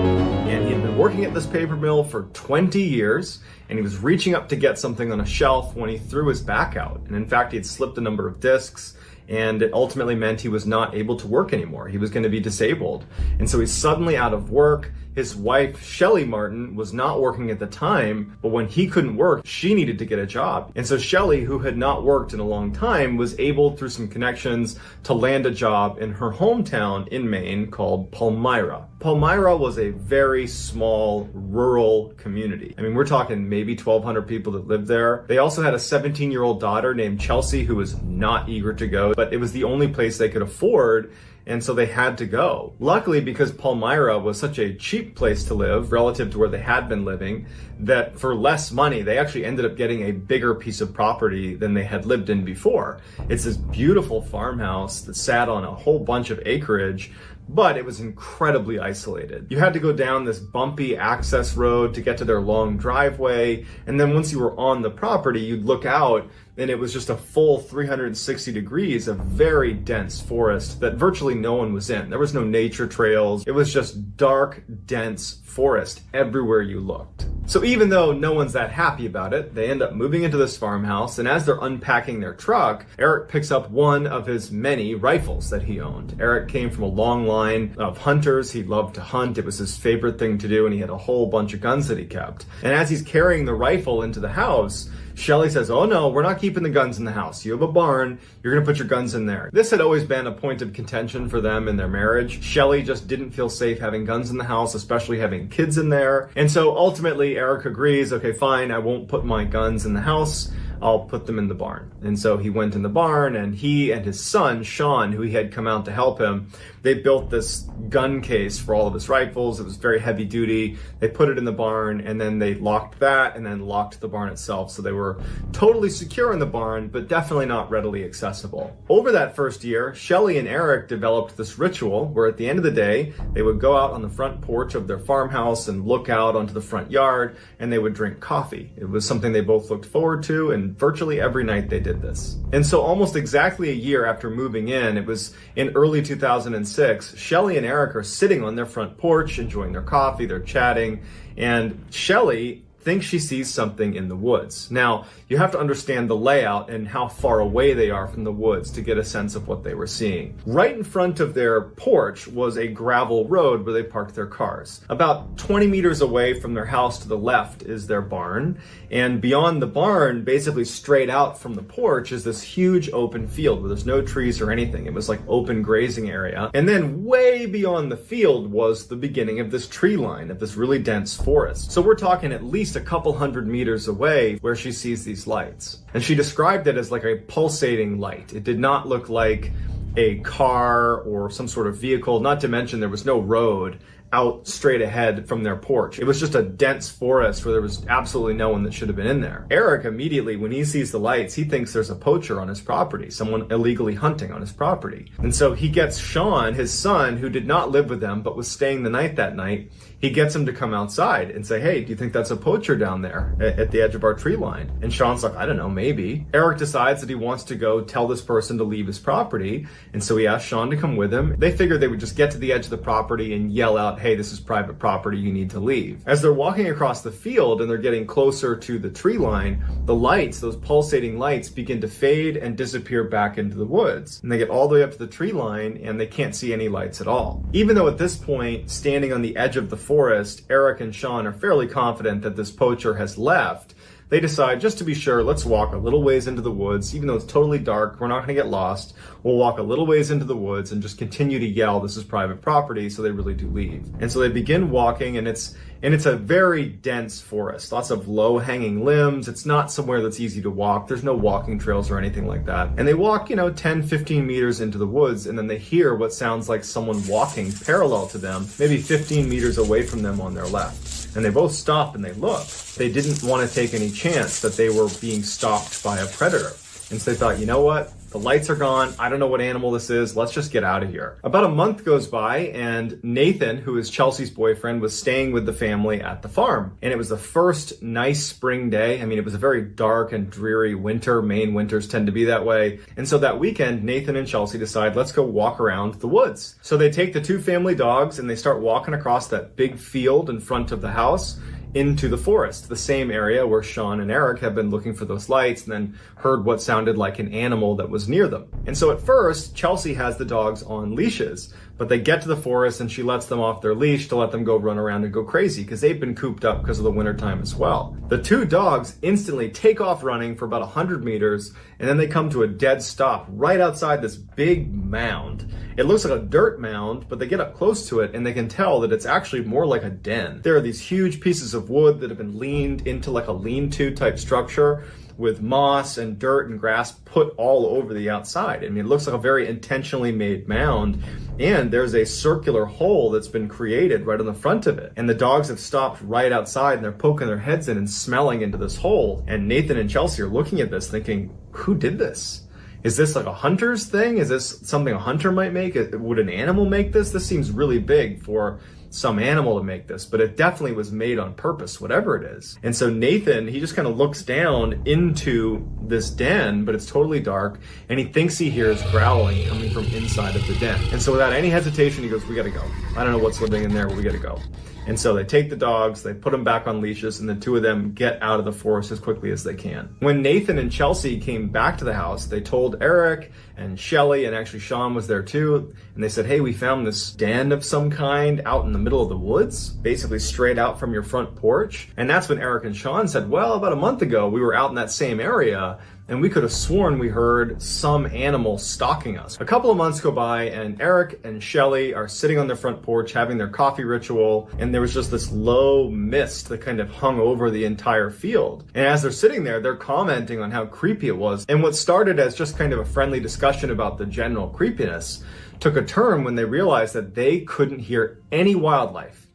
and he had been working at this paper mill for 20 years, and he was reaching up to get something on a shelf when he threw his back out. And in fact, he had slipped a number of discs, and it ultimately meant he was not able to work anymore. He was going to be disabled. And so he's suddenly out of work. His wife, Shelly Martin, was not working at the time, but when he couldn't work, she needed to get a job. And so Shelly, who had not worked in a long time, was able, through some connections, to land a job in her hometown in Maine called Palmyra. Palmyra was a very small, rural community. I mean, we're talking maybe 1,200 people that lived there. They also had a 17-year-old daughter named Chelsea who was not eager to go, but it was the only place they could afford, and so they had to go. Luckily, because Palmyra was such a cheap place to live relative to where they had been living, that for less money, they actually ended up getting a bigger piece of property than they had lived in before. It's this beautiful farmhouse that sat on a whole bunch of acreage, but it was incredibly isolated. You had to go down this bumpy access road to get to their long driveway, and then once you were on the property, you'd look out and it was just a full 360 degrees of very dense forest that virtually no one was in. There was no nature trails. It was just dark, dense forest everywhere you looked. So even though no one's that happy about it, they end up moving into this farmhouse, and as they're unpacking their truck, Eric picks up one of his many rifles that he owned. Eric came from a long line of hunters. He loved to hunt. It was his favorite thing to do, and he had a whole bunch of guns that he kept. And as he's carrying the rifle into the house, Shelly says, "Oh no, we're not keeping the guns in the house. You have a barn. You're going to put your guns in there." This had always been a point of contention for them in their marriage. Shelly just didn't feel safe having guns in the house, especially having kids in there. And so ultimately Eric agrees, okay, fine, I won't put my guns in the house. I'll put them in the barn. And so he went in the barn, and he and his son, Sean, who he had come out to help him, they built this gun case for all of his rifles. It was very heavy duty. They put it in the barn, and then they locked that and then locked the barn itself. So they were totally secure in the barn, but definitely not readily accessible. Over that first year, Shelly and Eric developed this ritual where at the end of the day, they would go out on the front porch of their farmhouse and look out onto the front yard, and they would drink coffee. It was something they both looked forward to, and virtually every night they did this. And so almost exactly a year after moving in, it was in early 2006, Shelly and Eric are sitting on their front porch, enjoying their coffee, they're chatting, and Shelly thinks she sees something in the woods. Now, you have to understand the layout and how far away they are from the woods to get a sense of what they were seeing. Right in front of their porch was a gravel road where they parked their cars. About 20 meters away from their house to the left is their barn, and beyond the barn, basically straight out from the porch, is this huge open field where there's no trees or anything. It was like open grazing area. And then way beyond the field was the beginning of this tree line, of this really dense forest. So we're talking at least a couple hundred meters away where she sees these lights. And she described it as like a pulsating light. It did not look like a car or some sort of vehicle, not to mention there was no road out straight ahead from their porch. It was just a dense forest where there was absolutely no one that should have been in there. Eric immediately, when he sees the lights, he thinks there's a poacher on his property, someone illegally hunting on his property. And so he gets Sean, his son, who did not live with them but was staying the night that night, he gets him to come outside and say, "Hey, do you think that's a poacher down there at the edge of our tree line?" And Sean's like, "I don't know, maybe." Eric decides that he wants to go tell this person to leave his property, and so he asks Sean to come with him. They figured they would just get to the edge of the property and yell out, "Hey, this is private property, you need to leave." As they're walking across the field and they're getting closer to the tree line, the lights, those pulsating lights, begin to fade and disappear back into the woods. And they get all the way up to the tree line and they can't see any lights at all. Even though at this point, standing on the edge of the forest, Eric and Sean are fairly confident that this poacher has left, they decide, just to be sure, let's walk a little ways into the woods. Even though it's totally dark, we're not going to get lost. We'll walk a little ways into the woods and just continue to yell, this is private property, so they really do leave. And so they begin walking, and it's a very dense forest, lots of low-hanging limbs. It's not somewhere that's easy to walk. There's no walking trails or anything like that. And they walk, 10, 15 meters into the woods, and then they hear what sounds like someone walking parallel to them, maybe 15 meters away from them on their left. And they both stop and they look. They didn't want to take any chance that they were being stalked by a predator. And so they thought, you know what? The lights are gone. I don't know what animal this is. Let's just get out of here. About a month goes by, and Nathan, who is Chelsea's boyfriend, was staying with the family at the farm. And it was the first nice spring day. I mean, it was a very dark and dreary winter. Maine winters tend to be that way. And so that weekend, Nathan and Chelsea decide, let's go walk around the woods. So they take the two family dogs and they start walking across that big field in front of the house into the forest, the same area where Sean and Eric have been looking for those lights and then heard what sounded like an animal that was near them. And so at first, Chelsea has the dogs on leashes, but they get to the forest and she lets them off their leash to let them go run around and go crazy because they've been cooped up because of the wintertime as well. The two dogs instantly take off running for about 100 meters, and then they come to a dead stop right outside this big mound. It looks like a dirt mound, but they get up close to it and they can tell that it's actually more like a den. There are these huge pieces of wood that have been leaned into like a lean-to type structure with moss and dirt and grass put all over the outside. I mean, it looks like a very intentionally made mound, and there's a circular hole that's been created right on the front of it. And the dogs have stopped right outside and they're poking their heads in and smelling into this hole. And Nathan and Chelsea are looking at this thinking, who did this? Is this like a hunter's thing? Is this something a hunter might make? Would an animal make this? This seems really big for some animal to make this, but it definitely was made on purpose, whatever it is. And so Nathan, he just kind of looks down into this den, but it's totally dark, and he thinks he hears growling coming from inside of the den. And so without any hesitation, he goes, we gotta go. I don't know what's living in there, but we gotta go. And so they take the dogs, they put them back on leashes, and the two of them get out of the forest as quickly as they can. When Nathan and Chelsea came back to the house, they told Eric and Shelly, and actually Sean was there too, and they said, hey, we found this den of some kind out in the middle of the woods, basically straight out from your front porch. And that's when Eric and Sean said, well, about a month ago, we were out in that same area, and we could have sworn we heard some animal stalking us. A couple of months go by, and Eric and Shelly are sitting on their front porch having their coffee ritual, and there was just this low mist that kind of hung over the entire field. And as they're sitting there, they're commenting on how creepy it was. And what started as just kind of a friendly discussion about the general creepiness took a turn when they realized that they couldn't hear any wildlife.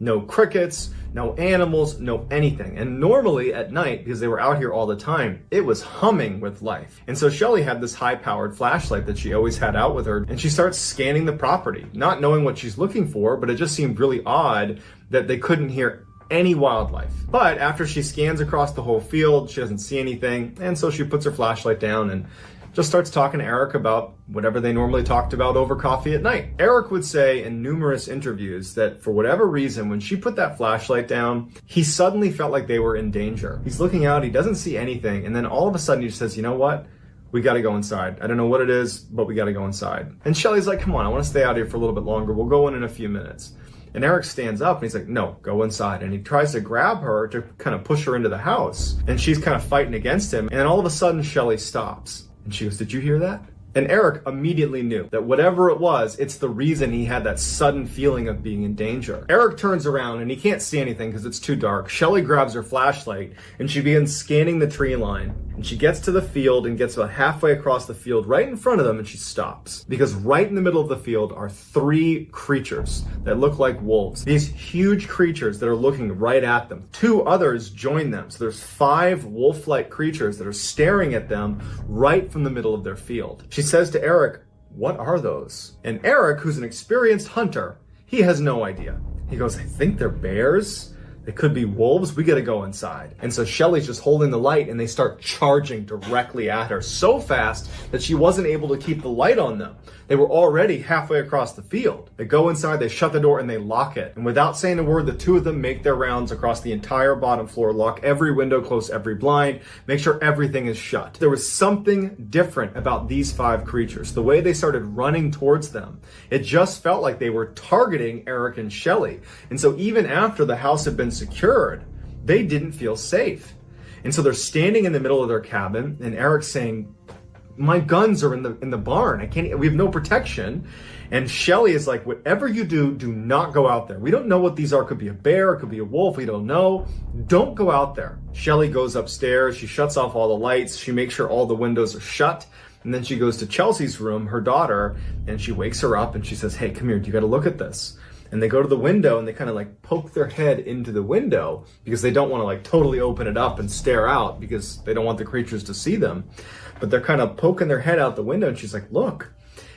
No crickets, no animals, no anything. And normally at night, because they were out here all the time, it was humming with life. And so Shelly had this high-powered flashlight that she always had out with her, and she starts scanning the property, not knowing what she's looking for, but it just seemed really odd that they couldn't hear any wildlife. But after she scans across the whole field, she doesn't see anything, and so she puts her flashlight down and just starts talking to Eric about whatever they normally talked about over coffee at night. Eric would say in numerous interviews that for whatever reason, when she put that flashlight down, he suddenly felt like they were in danger. He's looking out, he doesn't see anything, and then all of a sudden he just says, you know what? We gotta go inside. I don't know what it is, but we gotta go inside. And Shelly's like, come on, I wanna stay out here for a little bit longer. We'll go in a few minutes. And Eric stands up and he's like, no, go inside. And he tries to grab her to kind of push her into the house. And she's kind of fighting against him. And then all of a sudden, Shelly stops. And she goes, did you hear that? And Eric immediately knew that whatever it was, it's the reason he had that sudden feeling of being in danger. Eric turns around and he can't see anything because it's too dark. Shelly grabs her flashlight and she begins scanning the tree line. And she gets to the field and gets about halfway across the field right in front of them, and she stops. Because right in the middle of the field are three creatures that look like wolves. These huge creatures that are looking right at them. Two others join them. So there's 5 wolf-like creatures that are staring at them right from the middle of their field. She says to Eric, what are those? And Eric, who's an experienced hunter, he has no idea. He goes, I think they're bears. They could be wolves. We gotta go inside. And so Shelly's just holding the light and they start charging directly at her so fast that she wasn't able to keep the light on them. They were already halfway across the field. They go inside, they shut the door, and they lock it. And without saying a word, the two of them make their rounds across the entire bottom floor, lock every window, close every blind, make sure everything is shut. There was something different about these 5 creatures. The way they started running towards them, it just felt like they were targeting Eric and Shelly. And so even after the house had been secured, they didn't feel safe. And so they're standing in the middle of their cabin, and Eric's saying, my guns are in the barn. We have no protection. And Shelly is like, whatever you do, do not go out there. We don't know what these are. It could be a bear, it could be a wolf, we don't know. Don't go out there. Shelly goes upstairs, she shuts off all the lights, she makes sure all the windows are shut. And then she goes to Chelsea's room, her daughter, and she wakes her up and she says, hey, come here, you gotta look at this. And they go to the window and they kind of like poke their head into the window because they don't want to like totally open it up and stare out because they don't want the creatures to see them. But they're kind of poking their head out the window and she's like, look.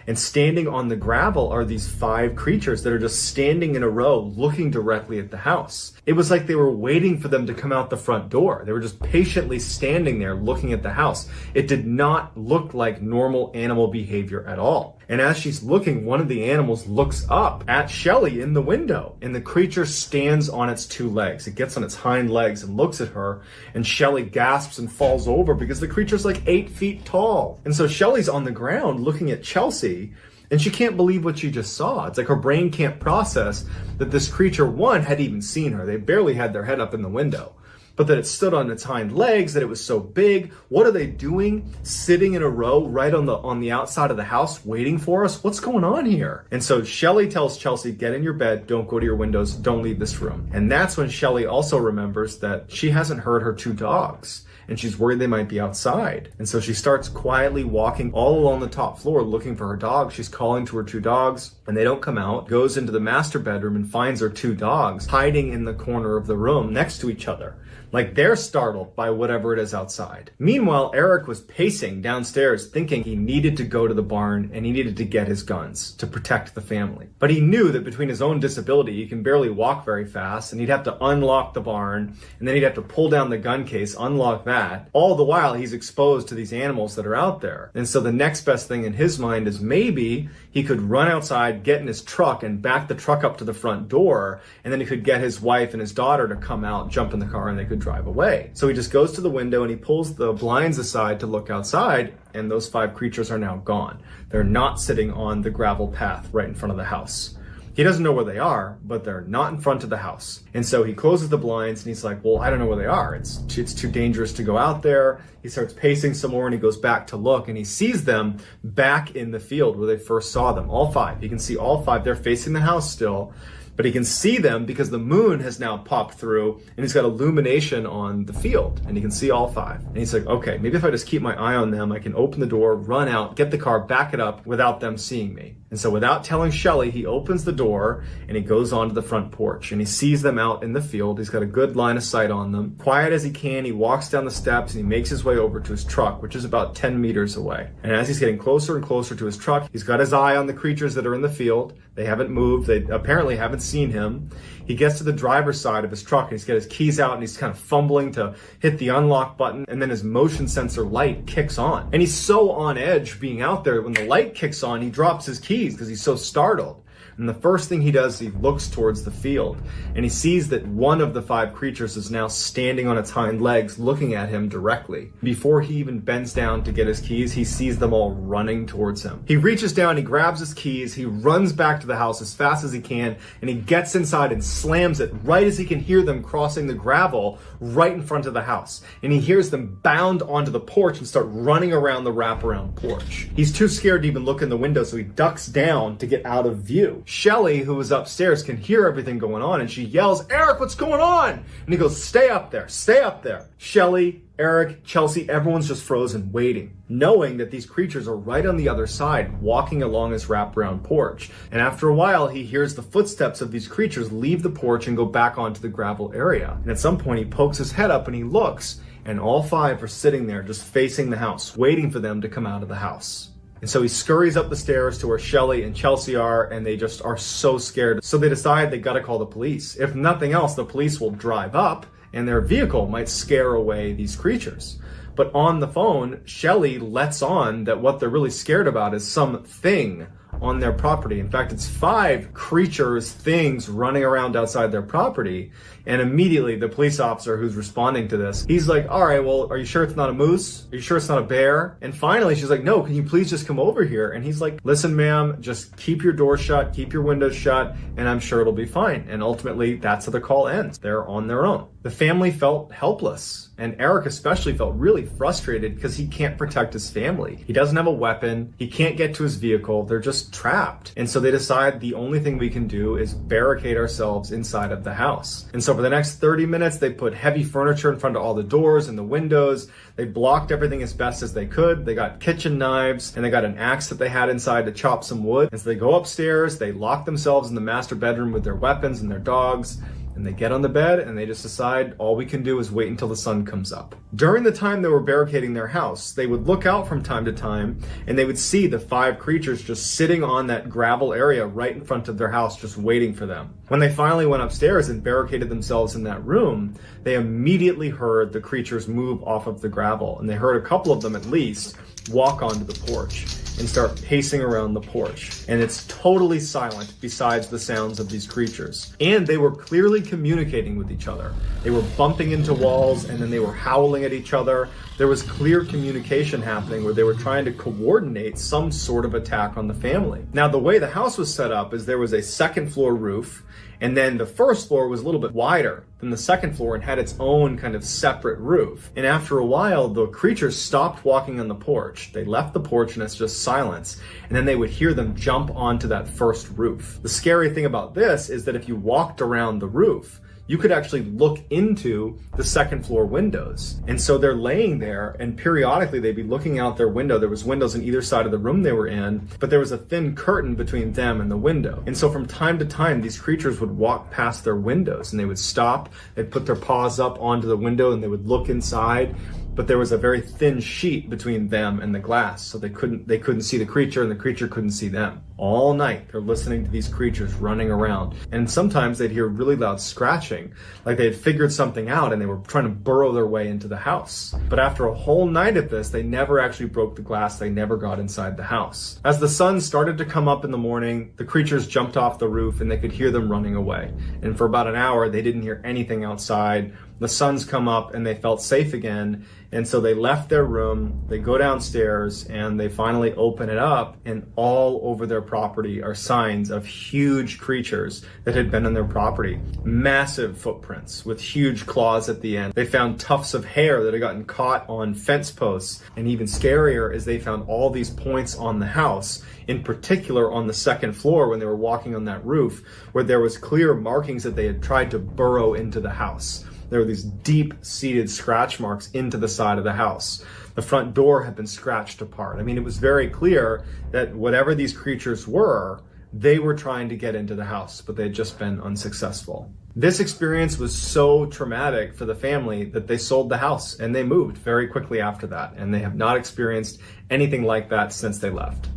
And standing on the gravel are these 5 creatures that are just standing in a row looking directly at the house. It was like they were waiting for them to come out the front door. They were just patiently standing there looking at the house. It did not look like normal animal behavior at all. And as she's looking, one of the animals looks up at Shelly in the window, and the creature stands on its 2 legs. It gets on its hind legs and looks at her, and Shelly gasps and falls over because the creature's like 8 feet tall. And so Shelly's on the ground looking at Chelsea, and she can't believe what she just saw. It's like her brain can't process that this creature, one, had even seen her. They barely had their head up in the window. But that it stood on its hind legs, that it was so big. What are they doing? Sitting in a row right on the outside of the house waiting for us? What's going on here? And so Shelly tells Chelsea, get in your bed, don't go to your windows, don't leave this room. And that's when Shelly also remembers that she hasn't heard her 2 dogs. And she's worried they might be outside. And so she starts quietly walking all along the top floor looking for her dogs. She's calling to her 2 dogs and they don't come out. Goes into the master bedroom and finds her 2 dogs hiding in the corner of the room next to each other. Like they're startled by whatever it is outside. Meanwhile, Eric was pacing downstairs thinking he needed to go to the barn and he needed to get his guns to protect the family. But he knew that between his own disability, he can barely walk very fast and he'd have to unlock the barn and then he'd have to pull down the gun case, unlock that. All the while he's exposed to these animals that are out there. And so the next best thing in his mind is maybe he could run outside, get in his truck and back the truck up to the front door. And then he could get his wife and his daughter to come out, jump in the car and they could drive away. So he just goes to the window and he pulls the blinds aside to look outside, and those 5 creatures are now gone. They're not sitting on the gravel path right in front of the house. He doesn't know where they are, but they're not in front of the house. And so he closes the blinds and he's like, well, I don't know where they are. It's too dangerous to go out there. He starts pacing some more and he goes back to look and he sees them back in the field where they first saw them, all 5. He can see all 5. They're facing the house still. But he can see them because the moon has now popped through and he's got illumination on the field and he can see all 5. And he's like, okay, maybe if I just keep my eye on them, I can open the door, run out, get the car, back it up without them seeing me. And so without telling Shelly, he opens the door and he goes onto the front porch and he sees them out in the field. He's got a good line of sight on them. Quiet as he can, he walks down the steps and he makes his way over to his truck, which is about 10 meters away. And as he's getting closer and closer to his truck, he's got his eye on the creatures that are in the field. They haven't moved. They apparently haven't seen him. He gets to the driver's side of his truck and he's got his keys out and he's kind of fumbling to hit the unlock button, and then his motion sensor light kicks on. And he's so on edge being out there, when the light kicks on, he drops his keys because he's so startled. And the first thing he does, he looks towards the field and he sees that one of the 5 creatures is now standing on its hind legs looking at him directly. Before he even bends down to get his keys, he sees them all running towards him. He reaches down, he grabs his keys, he runs back to the house as fast as he can, and he gets inside and slams it right as he can hear them crossing the gravel right in front of the house. And he hears them bound onto the porch and start running around the wraparound porch. He's too scared to even look in the window, so he ducks down to get out of view. Shelly, who was upstairs, can hear everything going on and she yells, Eric, what's going on? And he goes, stay up there, stay up there. Shelly, Eric, Chelsea, everyone's just frozen waiting, knowing that these creatures are right on the other side, walking along his wraparound porch. And after a while, he hears the footsteps of these creatures leave the porch and go back onto the gravel area. And at some point, he pokes his head up and he looks, and all 5 are sitting there just facing the house, waiting for them to come out of the house. And so he scurries up the stairs to where Shelly and Chelsea are, and they just are so scared. So they decide they gotta call the police. If nothing else, the police will drive up and their vehicle might scare away these creatures. But on the phone, Shelly lets on that what they're really scared about is something on their property. In fact, it's 5 creatures, things running around outside their property. And immediately the police officer who's responding to this, he's like, all right, well, are you sure it's not a moose? Are you sure it's not a bear? And finally she's like, no, can you please just come over here? And he's like, listen, ma'am, just keep your door shut, keep your windows shut, and I'm sure it'll be fine. And ultimately that's how the call ends. They're on their own. The family felt helpless. And Eric especially felt really frustrated because he can't protect his family. He doesn't have a weapon. He can't get to his vehicle. They're just trapped. And so they decide the only thing we can do is barricade ourselves inside of the house. And so for the next 30 minutes, they put heavy furniture in front of all the doors and the windows. They blocked everything as best as they could. They got kitchen knives and they got an axe that they had inside to chop some wood. And so they go upstairs, they lock themselves in the master bedroom with their weapons and their dogs. And they get on the bed and they just decide all we can do is wait until the sun comes up. During the time they were barricading their house, they would look out from time to time and they would see the 5 creatures just sitting on that gravel area right in front of their house, just waiting for them. When they finally went upstairs and barricaded themselves in that room, they immediately heard the creatures move off of the gravel. And they heard a couple of them at least walk onto the porch and start pacing around the porch. And it's totally silent besides the sounds of these creatures. And they were clearly communicating with each other. They were bumping into walls and then they were howling at each other. There was clear communication happening where they were trying to coordinate some sort of attack on the family. Now, the way the house was set up is there was a second floor roof, and then the first floor was a little bit wider than the second floor and had its own kind of separate roof. And after a while, the creatures stopped walking on the porch. They left the porch and it's just silence. And then they would hear them jump onto that first roof. The scary thing about this is that if you walked around the roof, you could actually look into the second floor windows. And so they're laying there and periodically they'd be looking out their window. There was windows on either side of the room they were in, but there was a thin curtain between them and the window. And so from time to time, these creatures would walk past their windows and they would stop, they'd put their paws up onto the window and they would look inside. But there was a very thin sheet between them and the glass, so they couldn't see the creature and the creature couldn't see them. All night, they're listening to these creatures running around. And sometimes they'd hear really loud scratching, like they had figured something out and they were trying to burrow their way into the house. But after a whole night of this, they never actually broke the glass. They never got inside the house. As the sun started to come up in the morning, the creatures jumped off the roof and they could hear them running away. And for about an hour, they didn't hear anything outside. The sun's come up and they felt safe again. And so they left their room, they go downstairs and they finally open it up, and all over their property are signs of huge creatures that had been on their property. Massive footprints with huge claws at the end. They found tufts of hair that had gotten caught on fence posts. And even scarier is they found all these points on the house, in particular on the second floor when they were walking on that roof, where there was clear markings that they had tried to burrow into the house. There were these deep-seated scratch marks into the side of the house. The front door had been scratched apart. I mean, it was very clear that whatever these creatures were, they were trying to get into the house, but they had just been unsuccessful. This experience was so traumatic for the family that they sold the house and they moved very quickly after that. And they have not experienced anything like that since they left.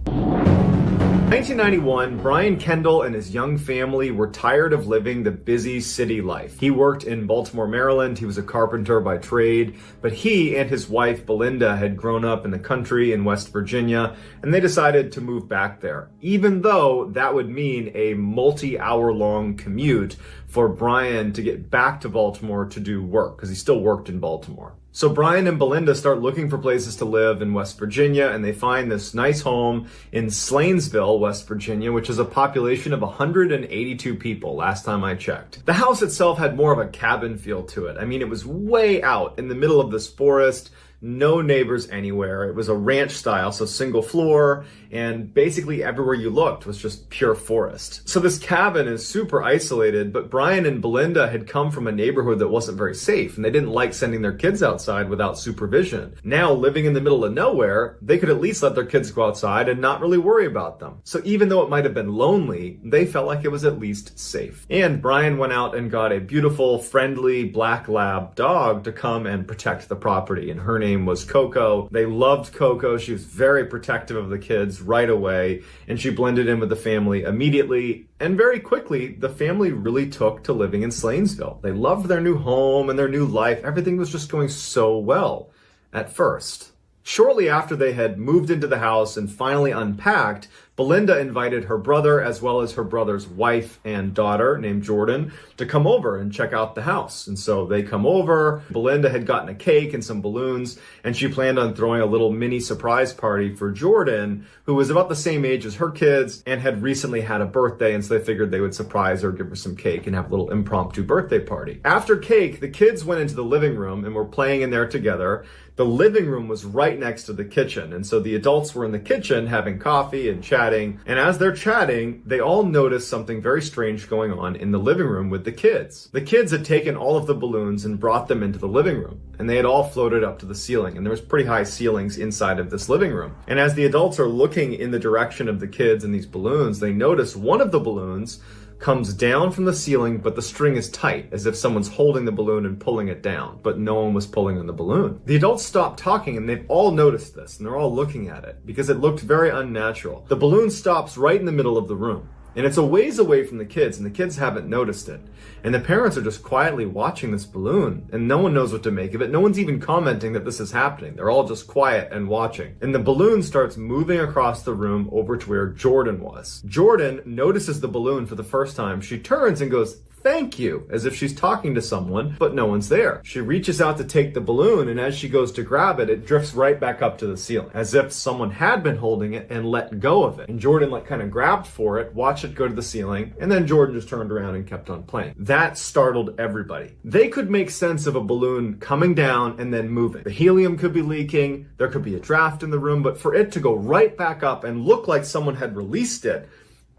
1991, Brian Kendall and his young family were tired of living the busy city life. He worked in Baltimore, Maryland. He was a carpenter by trade, but he and his wife, Belinda, had grown up in the country in West Virginia, and they decided to move back there, even though that would mean a multi-hour-long commute for Brian to get back to Baltimore to do work, because he still worked in Baltimore. So Brian and Belinda start looking for places to live in West Virginia, and they find this nice home in Slanesville, West Virginia, which is a population of 182 people last time I checked. The house itself had more of a cabin feel to it. I mean, it was way out in the middle of this forest, no neighbors anywhere. It was a ranch style, so single floor, and basically everywhere you looked was just pure forest. So this cabin is super isolated, but Brian and Belinda had come from a neighborhood that wasn't very safe, and they didn't like sending their kids outside without supervision. Now, living in the middle of nowhere, they could at least let their kids go outside and not really worry about them. So even though it might have been lonely, they felt like it was at least safe. And Brian went out and got a beautiful, friendly black lab dog to come and protect the property, and her name was Coco. They loved Coco. She was very protective of the kids right away, and she blended in with the family immediately. And very quickly, the family really took to living in Slanesville. They loved their new home and their new life. Everything was just going so well at first. Shortly after they had moved into the house and finally unpacked, Belinda invited her brother as well as her brother's wife and daughter named Jordan to come over and check out the house. And so they come over. Belinda had gotten a cake and some balloons, and she planned on throwing a little mini surprise party for Jordan, who was about the same age as her kids and had recently had a birthday, and so they figured they would surprise her, give her some cake, and have a little impromptu birthday party. After cake, the kids went into the living room and were playing in there together. The living room was right next to the kitchen, and so the adults were in the kitchen having coffee and chatting, and as they're chatting, they all noticed something very strange going on in the living room with the kids. The kids had taken all of the balloons and brought them into the living room, and they had all floated up to the ceiling, and there was pretty high ceilings inside of this living room. And as the adults are looking in the direction of the kids and these balloons, they notice one of the balloons comes down from the ceiling, but the string is tight, as if someone's holding the balloon and pulling it down, but no one was pulling on the balloon. The adults stopped talking, and they've all noticed this, and they're all looking at it, because it looked very unnatural. The balloon stops right in the middle of the room, and it's a ways away from the kids, and the kids haven't noticed it. And the parents are just quietly watching this balloon, and no one knows what to make of it. No one's even commenting that this is happening. They're all just quiet and watching. And the balloon starts moving across the room over to where Jordan was. Jordan notices the balloon for the first time. She turns and goes, "Thank you," as if she's talking to someone, but no one's there. She reaches out to take the balloon, and as she goes to grab it, it drifts right back up to the ceiling, as if someone had been holding it and let go of it. And Jordan kind of grabbed for it, watched it go to the ceiling, and then Jordan just turned around and kept on playing. That startled everybody. They could make sense of a balloon coming down and then moving. The helium could be leaking, there could be a draft in the room, but for it to go right back up and look like someone had released it,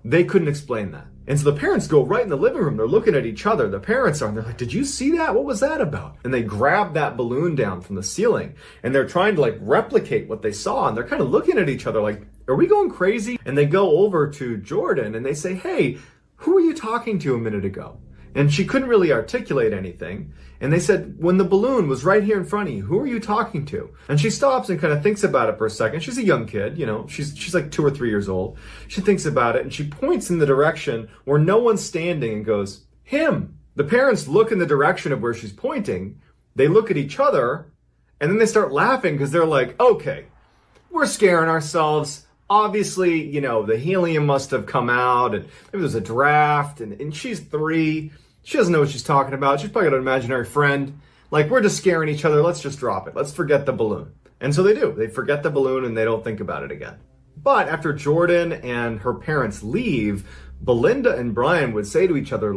they couldn't explain that. And so the parents go right in the living room. They're looking at each other. The parents are, and they're like, "Did you see that? What was that about?" And they grab that balloon down from the ceiling, and they're trying to replicate what they saw. And they're kind of looking at each other like, "Are we going crazy?" And they go over to Jordan and they say, "Hey, who were you talking to a minute ago?" And she couldn't really articulate anything. And they said, "When the balloon was right here in front of you, who are you talking to?" And she stops and kind of thinks about it for a second. She's a young kid, she's like 2 or 3 years old. She thinks about it and she points in the direction where no one's standing and goes, "Him." The parents look in the direction of where she's pointing. They look at each other and then they start laughing because they're like, "Okay, we're scaring ourselves. Obviously, the helium must have come out and maybe there's a draft and she's 3. She doesn't know what she's talking about. She's probably got an imaginary friend. We're just scaring each other. Let's just drop it. Let's forget the balloon." And so they do. They forget the balloon and they don't think about it again. But after Jordan and her parents leave, Belinda and Brian would say to each other,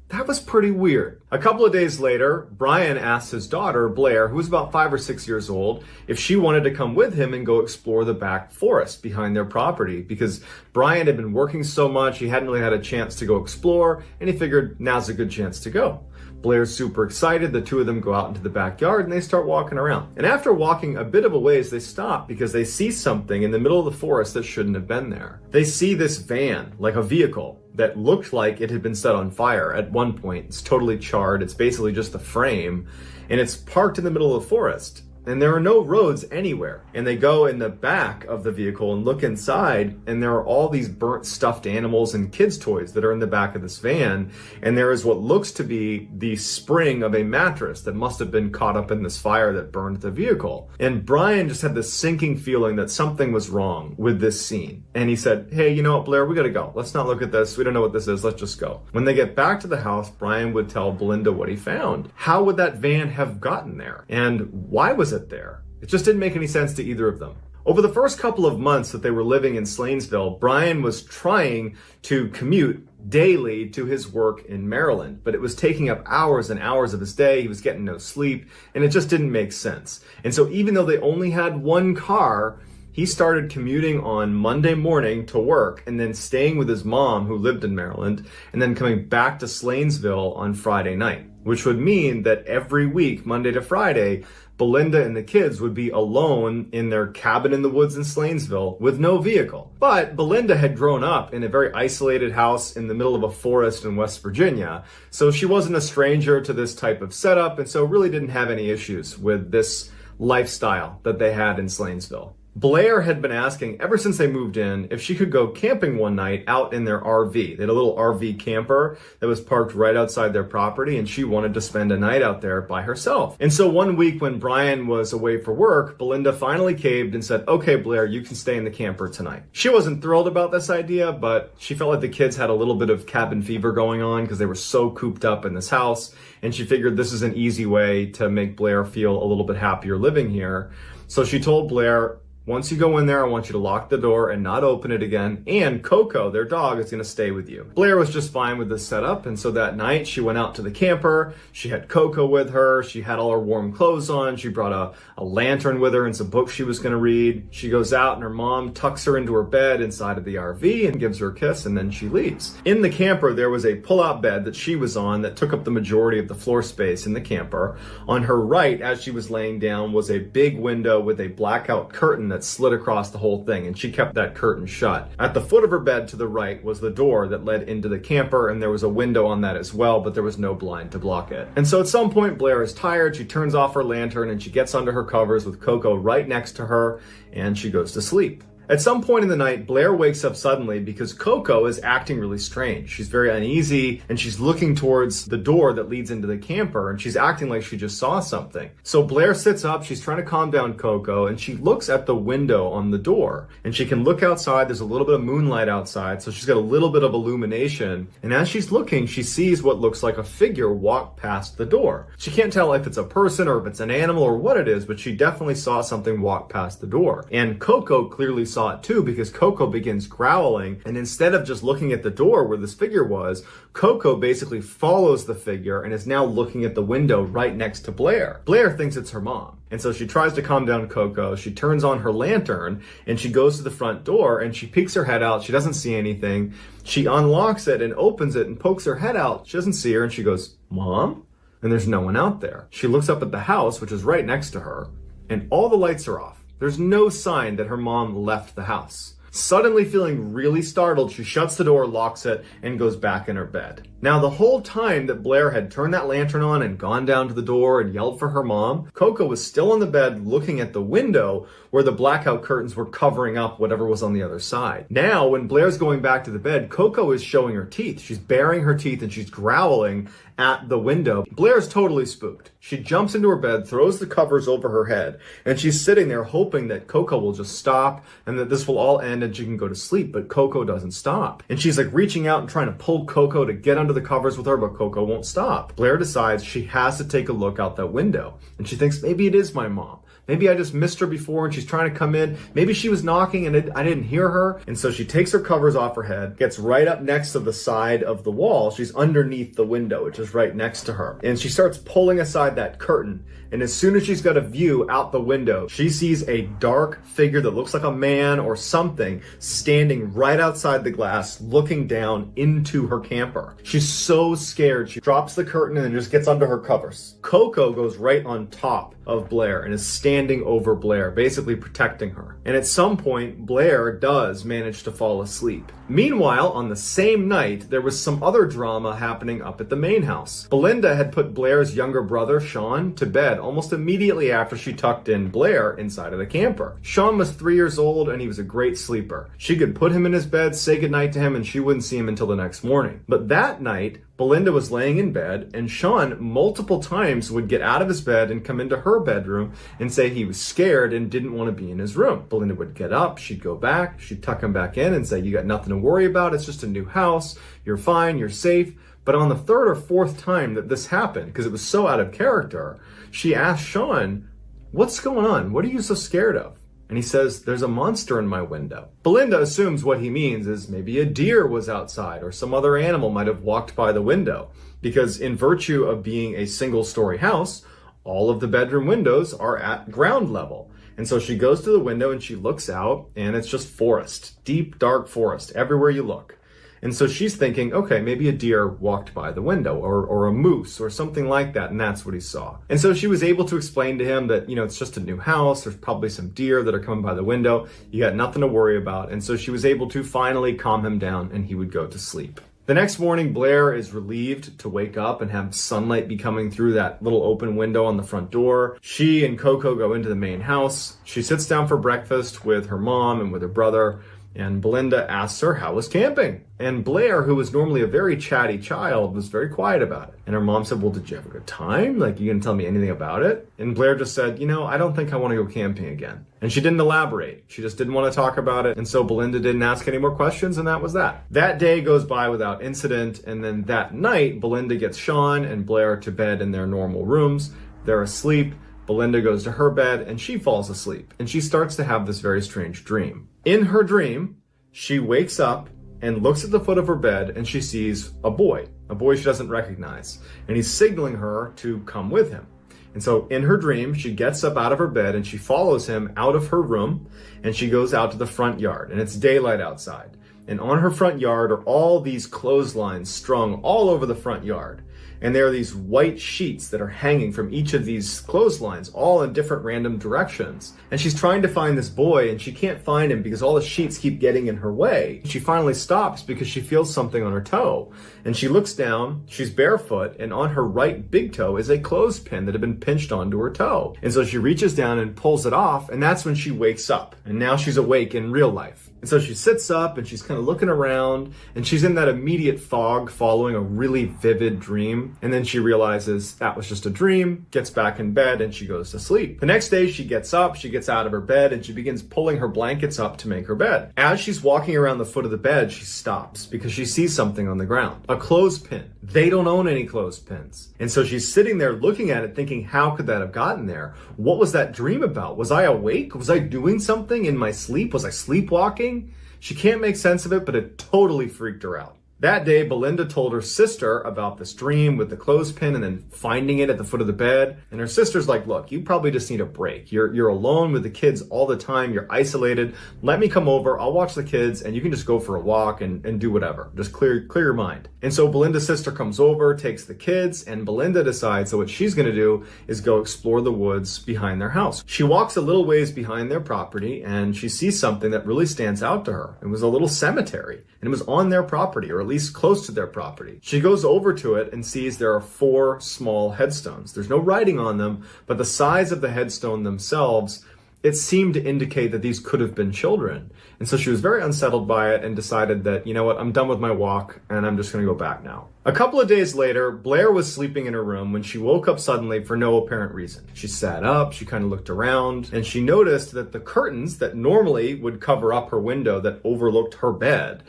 "That was pretty weird." A couple of days later, Brian asked his daughter, Blair, who was about 5 or 6 years old, if she wanted to come with him and go explore the back forest behind their property, because Brian had been working so much, he hadn't really had a chance to go explore, and he figured now's a good chance to go. Blair's super excited. The two of them go out into the backyard and they start walking around. And after walking a bit of a ways, they stop because they see something in the middle of the forest that shouldn't have been there. They see this van, like a vehicle, that looked like it had been set on fire at one point. It's totally charred. It's basically just the frame, and it's parked in the middle of the forest. And there are no roads anywhere. And they go in the back of the vehicle and look inside, and there are all these burnt stuffed animals and kids' toys that are in the back of this van. And there is what looks to be the spring of a mattress that must have been caught up in this fire that burned the vehicle. And Brian just had this sinking feeling that something was wrong with this scene. And he said, "Hey, you know what, Blair, we gotta go. Let's not look at this. We don't know what this is. Let's just go." When they get back to the house, Brian would tell Belinda what he found. How would that van have gotten there? And why was it there? It just didn't make any sense to either of them. Over the first couple of months that they were living in Slanesville, Brian was trying to commute daily to his work in Maryland, but it was taking up hours and hours of his day. He was getting no sleep, and it just didn't make sense. And so even though they only had one car, he started commuting on Monday morning to work and then staying with his mom, who lived in Maryland, and then coming back to Slanesville on Friday night, which would mean that every week, Monday to Friday, Belinda and the kids would be alone in their cabin in the woods in Slanesville with no vehicle. But Belinda had grown up in a very isolated house in the middle of a forest in West Virginia, so she wasn't a stranger to this type of setup, and so really didn't have any issues with this lifestyle that they had in Slanesville. Blair had been asking ever since they moved in if she could go camping one night out in their RV. They had a little RV camper that was parked right outside their property, and she wanted to spend a night out there by herself. And so one week when Brian was away for work, Belinda finally caved and said, okay, Blair, you can stay in the camper tonight. She wasn't thrilled about this idea, but she felt like the kids had a little bit of cabin fever going on because they were so cooped up in this house, and she figured this is an easy way to make Blair feel a little bit happier living here. So she told Blair, once you go in there, I want you to lock the door and not open it again. And Coco, their dog, is going to stay with you. Blair was just fine with this setup. And so that night she went out to the camper. She had Coco with her. She had all her warm clothes on. She brought a lantern with her and some books she was going to read. She goes out and her mom tucks her into her bed inside of the RV and gives her a kiss, and then she leaves. In the camper, there was a pull-out bed that she was on that took up the majority of the floor space in the camper. On her right, as she was laying down, was a big window with a blackout curtain that slid across the whole thing, and she kept that curtain shut. At the foot of her bed to the right was the door that led into the camper, and there was a window on that as well, but there was no blind to block it. And so at some point, Blair is tired, she turns off her lantern, and she gets under her covers with Coco right next to her, and she goes to sleep. At some point in the night, Blair wakes up suddenly because Coco is acting really strange. She's very uneasy, and she's looking towards the door that leads into the camper, and she's acting like she just saw something. So Blair sits up, she's trying to calm down Coco, and she looks at the window on the door. And she can look outside, there's a little bit of moonlight outside, so she's got a little bit of illumination. And as she's looking, she sees what looks like a figure walk past the door. She can't tell if it's a person or if it's an animal or what it is, but she definitely saw something walk past the door. And Coco clearly saw it too, because Coco begins growling, and instead of just looking at the door where this figure was, Coco basically follows the figure and is now looking at the window right next to Blair. Blair thinks it's her mom, and so she tries to calm down Coco. She turns on her lantern and she goes to the front door and she peeks her head out. She doesn't see anything. She unlocks it and opens it and pokes her head out. She doesn't see her, and she goes, "Mom?" And there's no one out there. She looks up at the house, which is right next to her, and all the lights are off. There's no sign that her mom left the house. Suddenly feeling really startled, she shuts the door, locks it, and goes back in her bed. Now, the whole time that Blair had turned that lantern on and gone down to the door and yelled for her mom, Coco was still on the bed looking at the window where the blackout curtains were covering up whatever was on the other side. Now, when Blair's going back to the bed, Coco is showing her teeth. She's baring her teeth and she's growling at the window. Blair's totally spooked. She jumps into her bed, throws the covers over her head, and she's sitting there hoping that Coco will just stop and that this will all end and she can go to sleep, but Coco doesn't stop. And she's like reaching out and trying to pull Coco to get under the covers with her, but Coco won't stop. Blair decides she has to take a look out that window, and she thinks maybe it is my mom. Maybe I just missed her before and she's trying to come in. Maybe she was knocking and I didn't hear her. And so she takes her covers off her head, gets right up next to the side of the wall. She's underneath the window, which is right next to her. And she starts pulling aside that curtain. And as soon as she's got a view out the window, she sees a dark figure that looks like a man or something standing right outside the glass, looking down into her camper. She's so scared. She drops the curtain and then just gets under her covers. Coco goes right on top of Blair and is standing over Blair, basically protecting her. And at some point, Blair does manage to fall asleep. Meanwhile, on the same night, there was some other drama happening up at the main house. Belinda had put Blair's younger brother, Sean, to bed almost immediately after she tucked in Blair inside of the camper. Sean was 3 years old and he was a great sleeper. She could put him in his bed, say goodnight to him, and she wouldn't see him until the next morning. But that night, Belinda was laying in bed, and Sean multiple times would get out of his bed and come into her bedroom and say he was scared and didn't want to be in his room. Belinda would get up, she'd go back, she'd tuck him back in and say, "You got nothing to worry about, it's just a new house, you're fine, you're safe." But on the third or fourth time that this happened, because it was so out of character, she asked Sean, "What's going on? What are you so scared of?" And he says, "There's a monster in my window." Belinda assumes what he means is maybe a deer was outside or some other animal might have walked by the window, because in virtue of being a single-story house, all of the bedroom windows are at ground level. And so she goes to the window and she looks out, and it's just forest, deep, dark forest everywhere you look. And so she's thinking, okay, maybe a deer walked by the window or a moose or something like that. And that's what he saw. And so she was able to explain to him that, it's just a new house. There's probably some deer that are coming by the window. You got nothing to worry about. And so she was able to finally calm him down and he would go to sleep. The next morning, Blair is relieved to wake up and have sunlight be coming through that little open window on the front door. She and Coco go into the main house. She sits down for breakfast with her mom and with her brother, and Belinda asks her how was camping. And Blair, who was normally a very chatty child, was very quiet about it. And her mom said, well, did you have a good time? Like, you gonna tell me anything about it? And Blair just said, I don't think I want to go camping again. And she didn't elaborate. She just didn't want to talk about it. And so Belinda didn't ask any more questions, and that was that. That day goes by without incident. And then that night, Belinda gets Sean and Blair to bed in their normal rooms. They're asleep. Belinda goes to her bed and she falls asleep. And she starts to have this very strange dream. In her dream, she wakes up and looks at the foot of her bed and she sees a boy she doesn't recognize. And he's signaling her to come with him. And so in her dream, she gets up out of her bed and she follows him out of her room and she goes out to the front yard, and it's daylight outside. And on her front yard are all these clotheslines strung all over the front yard. And there are these white sheets that are hanging from each of these clotheslines, all in different random directions. And she's trying to find this boy, and she can't find him because all the sheets keep getting in her way. She finally stops because she feels something on her toe. And she looks down, she's barefoot, and on her right big toe is a clothespin that had been pinched onto her toe. And so she reaches down and pulls it off, and that's when she wakes up. And now she's awake in real life. And so she sits up and she's kind of looking around, and she's in that immediate fog following a really vivid dream. And then she realizes that was just a dream, gets back in bed, and she goes to sleep. The next day she gets up, she gets out of her bed, and she begins pulling her blankets up to make her bed. As she's walking around the foot of the bed, she stops because she sees something on the ground. A clothespin. They don't own any clothespins. And so she's sitting there looking at it thinking, how could that have gotten there? What was that dream about? Was I awake? Was I doing something in my sleep? Was I sleepwalking? She can't make sense of it, but it totally freaked her out. That day, Belinda told her sister about this dream with the clothespin and then finding it at the foot of the bed. And her sister's like, look, you probably just need a break. You're alone with the kids all the time. You're isolated. Let me come over. I'll watch the kids and you can just go for a walk and do whatever. Just clear your mind. And so Belinda's sister comes over, takes the kids, and Belinda decides that what she's going to do is go explore the woods behind their house. She walks a little ways behind their property and she sees something that really stands out to her. It was a little cemetery, and it was on their property, or at least close to their property. She goes over to it and sees there are 4 small headstones. There's no writing on them, but the size of the headstone themselves, it seemed to indicate that these could have been children. And so she was very unsettled by it and decided that, you know what, I'm done with my walk and I'm just going to go back now. A couple of days later, Blair was sleeping in her room when she woke up suddenly for no apparent reason. She sat up, she kind of looked around, and she noticed that the curtains that normally would cover up her window that overlooked her bed,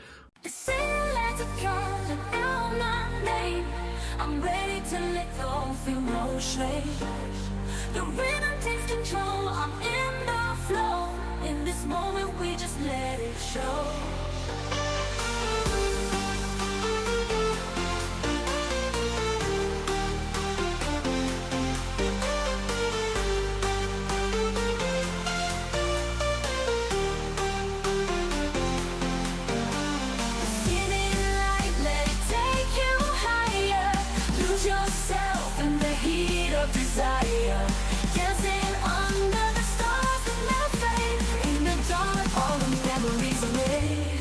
the rhythm takes control, I'm in the flow. In this moment we just let it show. Desire, dancing under the stars that never fade. In the dark, all the memories are made.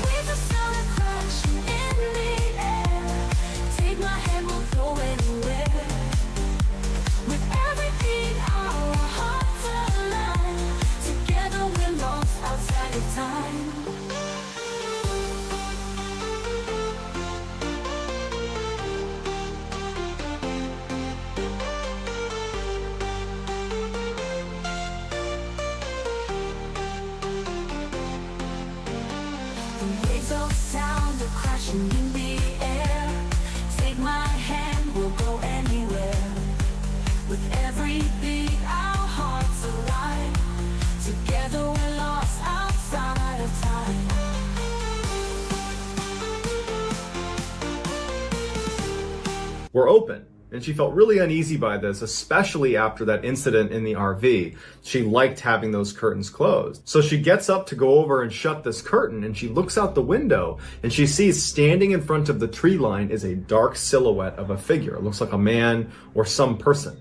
With a sound of crashing in the air, take my hand, we'll go anywhere. With every beat, our hearts align. Together we're lost outside of time. The waves of sound are crashing in the air. Take my hand, we'll go anywhere. With every beat, our hearts align. Together we're lost outside of time. were open. And she felt really uneasy by this, especially after that incident in the RV. She liked having those curtains closed. So she gets up to go over and shut this curtain, and she looks out the window and she sees standing in front of the tree line is a dark silhouette of a figure. It looks like a man or some person.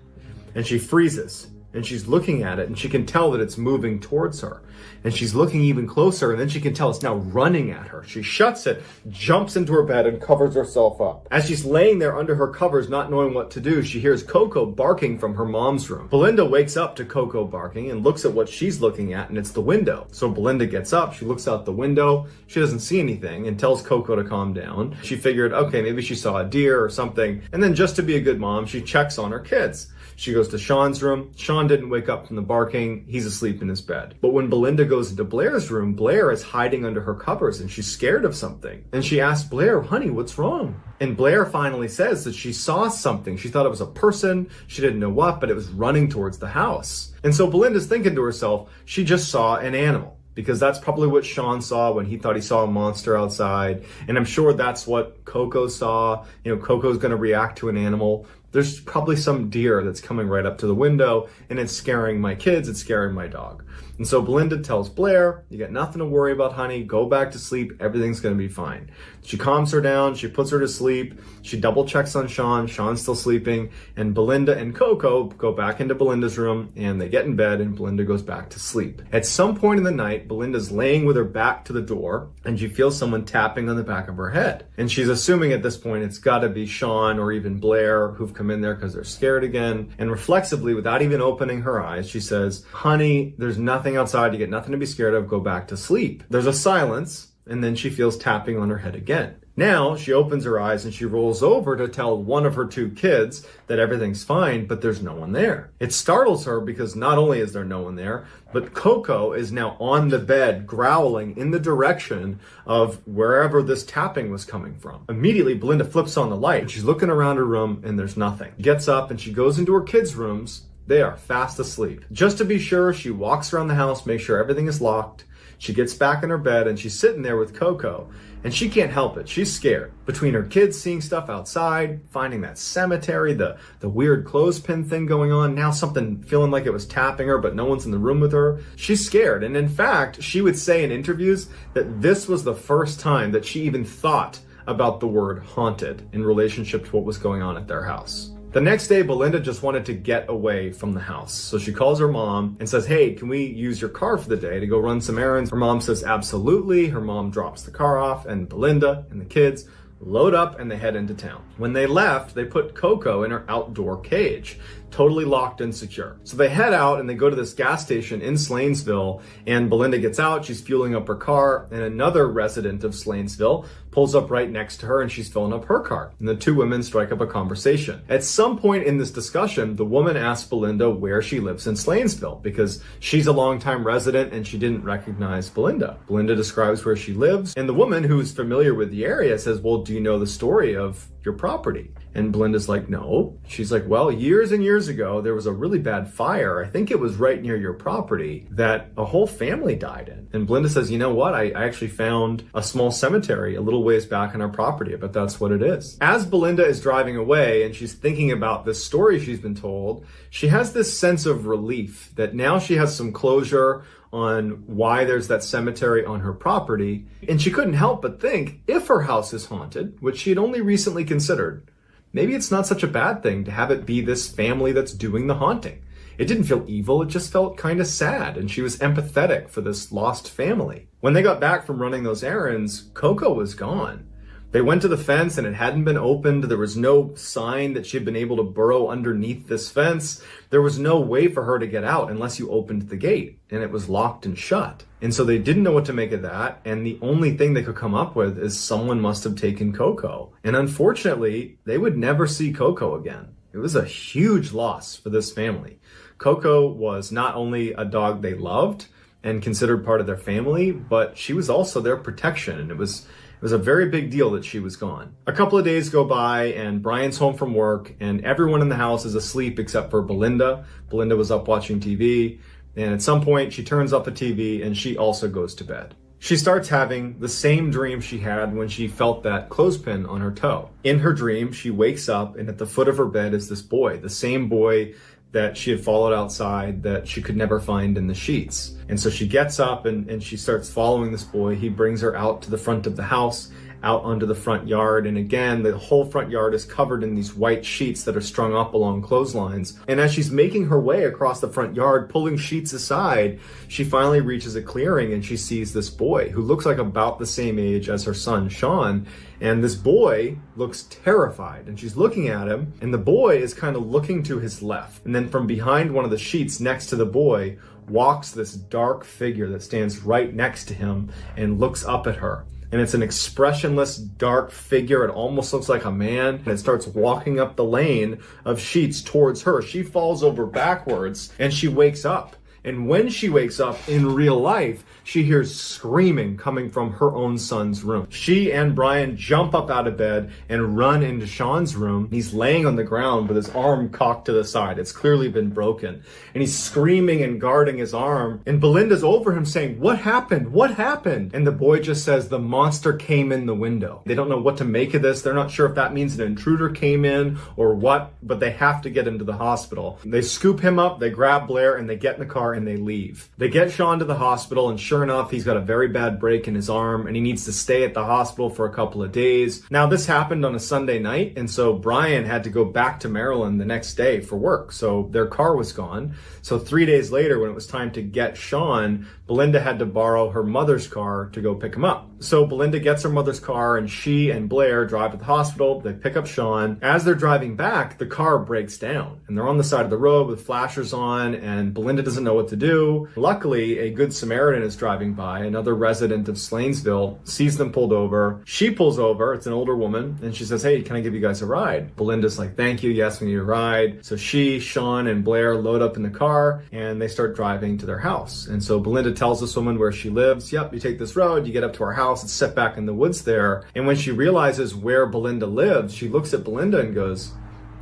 And she freezes. And she's looking at it, and she can tell that it's moving towards her. And she's looking even closer, and then she can tell it's now running at her. She shuts it, jumps into her bed, and covers herself up. As she's laying there under her covers, not knowing what to do, she hears Coco barking from her mom's room. Belinda wakes up to Coco barking and looks at what she's looking at, and it's the window. So Belinda gets up, she looks out the window, she doesn't see anything, and tells Coco to calm down. She figured, okay, maybe she saw a deer or something. And then just to be a good mom, she checks on her kids. She goes to Sean's room. Sean didn't wake up from the barking. He's asleep in his bed. But when Belinda goes into Blair's room, Blair is hiding under her covers and she's scared of something. And she asks Blair, honey, what's wrong? And Blair finally says that she saw something. She thought it was a person. She didn't know what, but it was running towards the house. And so Belinda's thinking to herself, she just saw an animal. Because that's probably what Sean saw when he thought he saw a monster outside. And I'm sure that's what Coco saw. You know, Coco's going to react to an animal. There's probably some deer that's coming right up to the window and it's scaring my kids, it's scaring my dog. And so Belinda tells Blair, you got nothing to worry about, honey. Go back to sleep. Everything's going to be fine. She calms her down. She puts her to sleep. She double checks on Sean. Sean's still sleeping. And Belinda and Coco go back into Belinda's room and they get in bed and Belinda goes back to sleep. At some point in the night, Belinda's laying with her back to the door and she feels someone tapping on the back of her head. And she's assuming at this point it's got to be Sean or even Blair who've come in there because they're scared again. And reflexively, without even opening her eyes, she says, honey, there's nothing outside. You get nothing to be scared of. Go back to sleep. There's a silence, and then she feels tapping on her head again. Now she opens her eyes and she rolls over to tell one of her two kids that everything's fine, but there's no one there. It startles her because not only is there no one there, but Coco is now on the bed growling in the direction of wherever this tapping was coming from. Immediately, Belinda flips on the light. She's looking around her room and there's nothing. Gets up and she goes into her kids' rooms. They are fast asleep. Just to be sure, she walks around the house, makes sure everything is locked. She gets back in her bed and she's sitting there with Coco and she can't help it. She's scared. Between her kids seeing stuff outside, finding that cemetery, the weird clothespin thing going on, now something feeling like it was tapping her, but no one's in the room with her. She's scared. And in fact, she would say in interviews that this was the first time that she even thought about the word haunted in relationship to what was going on at their house. The next day, Belinda just wanted to get away from the house. So she calls her mom and says, hey, can we use your car for the day to go run some errands? Her mom says, absolutely. Her mom drops the car off and Belinda and the kids load up and they head into town. When they left, they put Coco in her outdoor cage, totally locked and secure. So they head out and they go to this gas station in Slanesville and Belinda gets out, she's fueling up her car and another resident of Slanesville pulls up right next to her and she's filling up her car. And the two women strike up a conversation. At some point in this discussion, the woman asks Belinda where she lives in Slanesville because she's a longtime resident and she didn't recognize Belinda. Belinda describes where she lives and the woman who's familiar with the area says, well, do you know the story of your property? And Belinda's like, no. She's like, well, years and years ago, there was a really bad fire. I think it was right near your property that a whole family died in. And Belinda says, you know what? I actually found a small cemetery a little ways back on our property, but that's what it is. As Belinda is driving away and she's thinking about this story she's been told, she has this sense of relief that now she has some closure on why there's that cemetery on her property. And she couldn't help but think, if her house is haunted, which she had only recently considered, maybe it's not such a bad thing to have it be this family that's doing the haunting. It didn't feel evil, it just felt kind of sad, and she was empathetic for this lost family. When they got back from running those errands, Coco was gone. They went to the fence and it hadn't been opened. There was no sign that she had been able to burrow underneath this fence. There was no way for her to get out unless you opened the gate, and it was locked and shut. And so they didn't know what to make of that, and the only thing they could come up with is someone must have taken Coco. And unfortunately, they would never see Coco again. It was a huge loss for this family. Coco was not only a dog they loved and considered part of their family, but she was also their protection, and it was a very big deal that she was gone. A couple of days go by and Brian's home from work and everyone in the house is asleep except for Belinda. Belinda was up watching TV, and at some point she turns off the TV and she also goes to bed. She starts having the same dream she had when she felt that clothespin on her toe. In her dream, she wakes up and at the foot of her bed is this boy, the same boy that she had followed outside that she could never find in the sheets. And so she gets up and she starts following this boy. He brings her out to the front of the house, out onto the front yard. And again, the whole front yard is covered in these white sheets that are strung up along clotheslines. And as she's making her way across the front yard, pulling sheets aside, she finally reaches a clearing and she sees this boy who looks like about the same age as her son, Sean. And this boy looks terrified and she's looking at him and the boy is kind of looking to his left. And then from behind one of the sheets next to the boy walks this dark figure that stands right next to him and looks up at her. And it's an expressionless, dark figure. It almost looks like a man. And it starts walking up the lane of sheets towards her. She falls over backwards and she wakes up. And when she wakes up in real life, she hears screaming coming from her own son's room. She and Brian jump up out of bed and run into Sean's room. He's laying on the ground with his arm cocked to the side. It's clearly been broken. And he's screaming and guarding his arm. And Belinda's over him saying, "What happened? What happened?" And the boy just says, "The monster came in the window." They don't know what to make of this. They're not sure if that means an intruder came in or what, but they have to get him to the hospital. They scoop him up, they grab Blair, and they get in the car and they leave. They get Sean to the hospital, and sure enough, he's got a very bad break in his arm and he needs to stay at the hospital for a couple of days. Now, this happened on a Sunday night, and so Brian had to go back to Maryland the next day for work. So their car was gone. So 3 days later, when it was time to get Sean, Belinda had to borrow her mother's car to go pick him up. So Belinda gets her mother's car and she and Blair drive to the hospital. They pick up Sean. As they're driving back, the car breaks down and they're on the side of the road with flashers on, and Belinda doesn't know what to do. Luckily, a good Samaritan is driving by. Another resident of Slainsville sees them pulled over. She pulls over. It's an older woman, and she says, "Hey, can I give you guys a ride?" Belinda's like, "Thank you. Yes, we need a ride." So she, Sean, and Blair load up in the car and they start driving to their house. And so Belinda tells this woman where she lives. "Yep, you take this road, you get up to our house. It's set back in the woods there." And when she realizes where Belinda lives, she looks at Belinda and goes,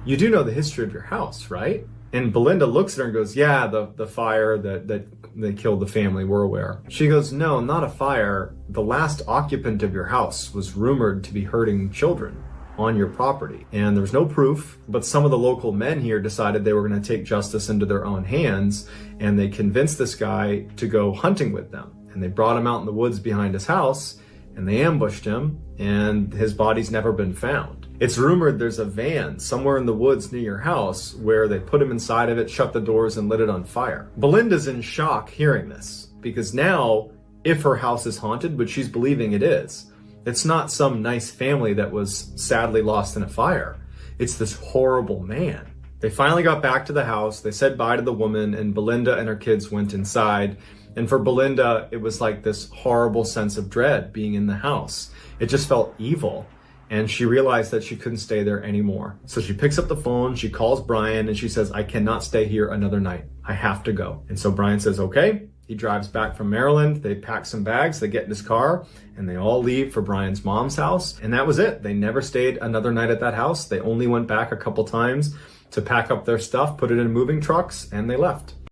"You do know the history of your house, right?" And Belinda looks at her and goes, "Yeah, the fire that killed the family, we're aware." She goes, "No, not a fire. The last occupant of your house was rumored to be hurting children on your property. And there was no proof, but some of the local men here decided they were going to take justice into their own hands, and they convinced this guy to go hunting with them. And they brought him out in the woods behind his house, and they ambushed him, and his body's never been found. It's rumored there's a van somewhere in the woods near your house where they put him inside of it, shut the doors, and lit it on fire." Belinda's in shock hearing this, because now, if her house is haunted, which she's believing it is, it's not some nice family that was sadly lost in a fire. It's this horrible man. They finally got back to the house. They said bye to the woman, and Belinda and her kids went inside. And for Belinda, it was like this horrible sense of dread being in the house. It just felt evil. And she realized that she couldn't stay there anymore. So she picks up the phone, she calls Brian, and she says, "I cannot stay here another night. I have to go." And so Brian says, okay. He drives back from Maryland. They pack some bags, they get in his car, and they all leave for Brian's mom's house. And that was it. They never stayed another night at that house. They only went back a couple times to pack up their stuff, put it in moving trucks, and they left.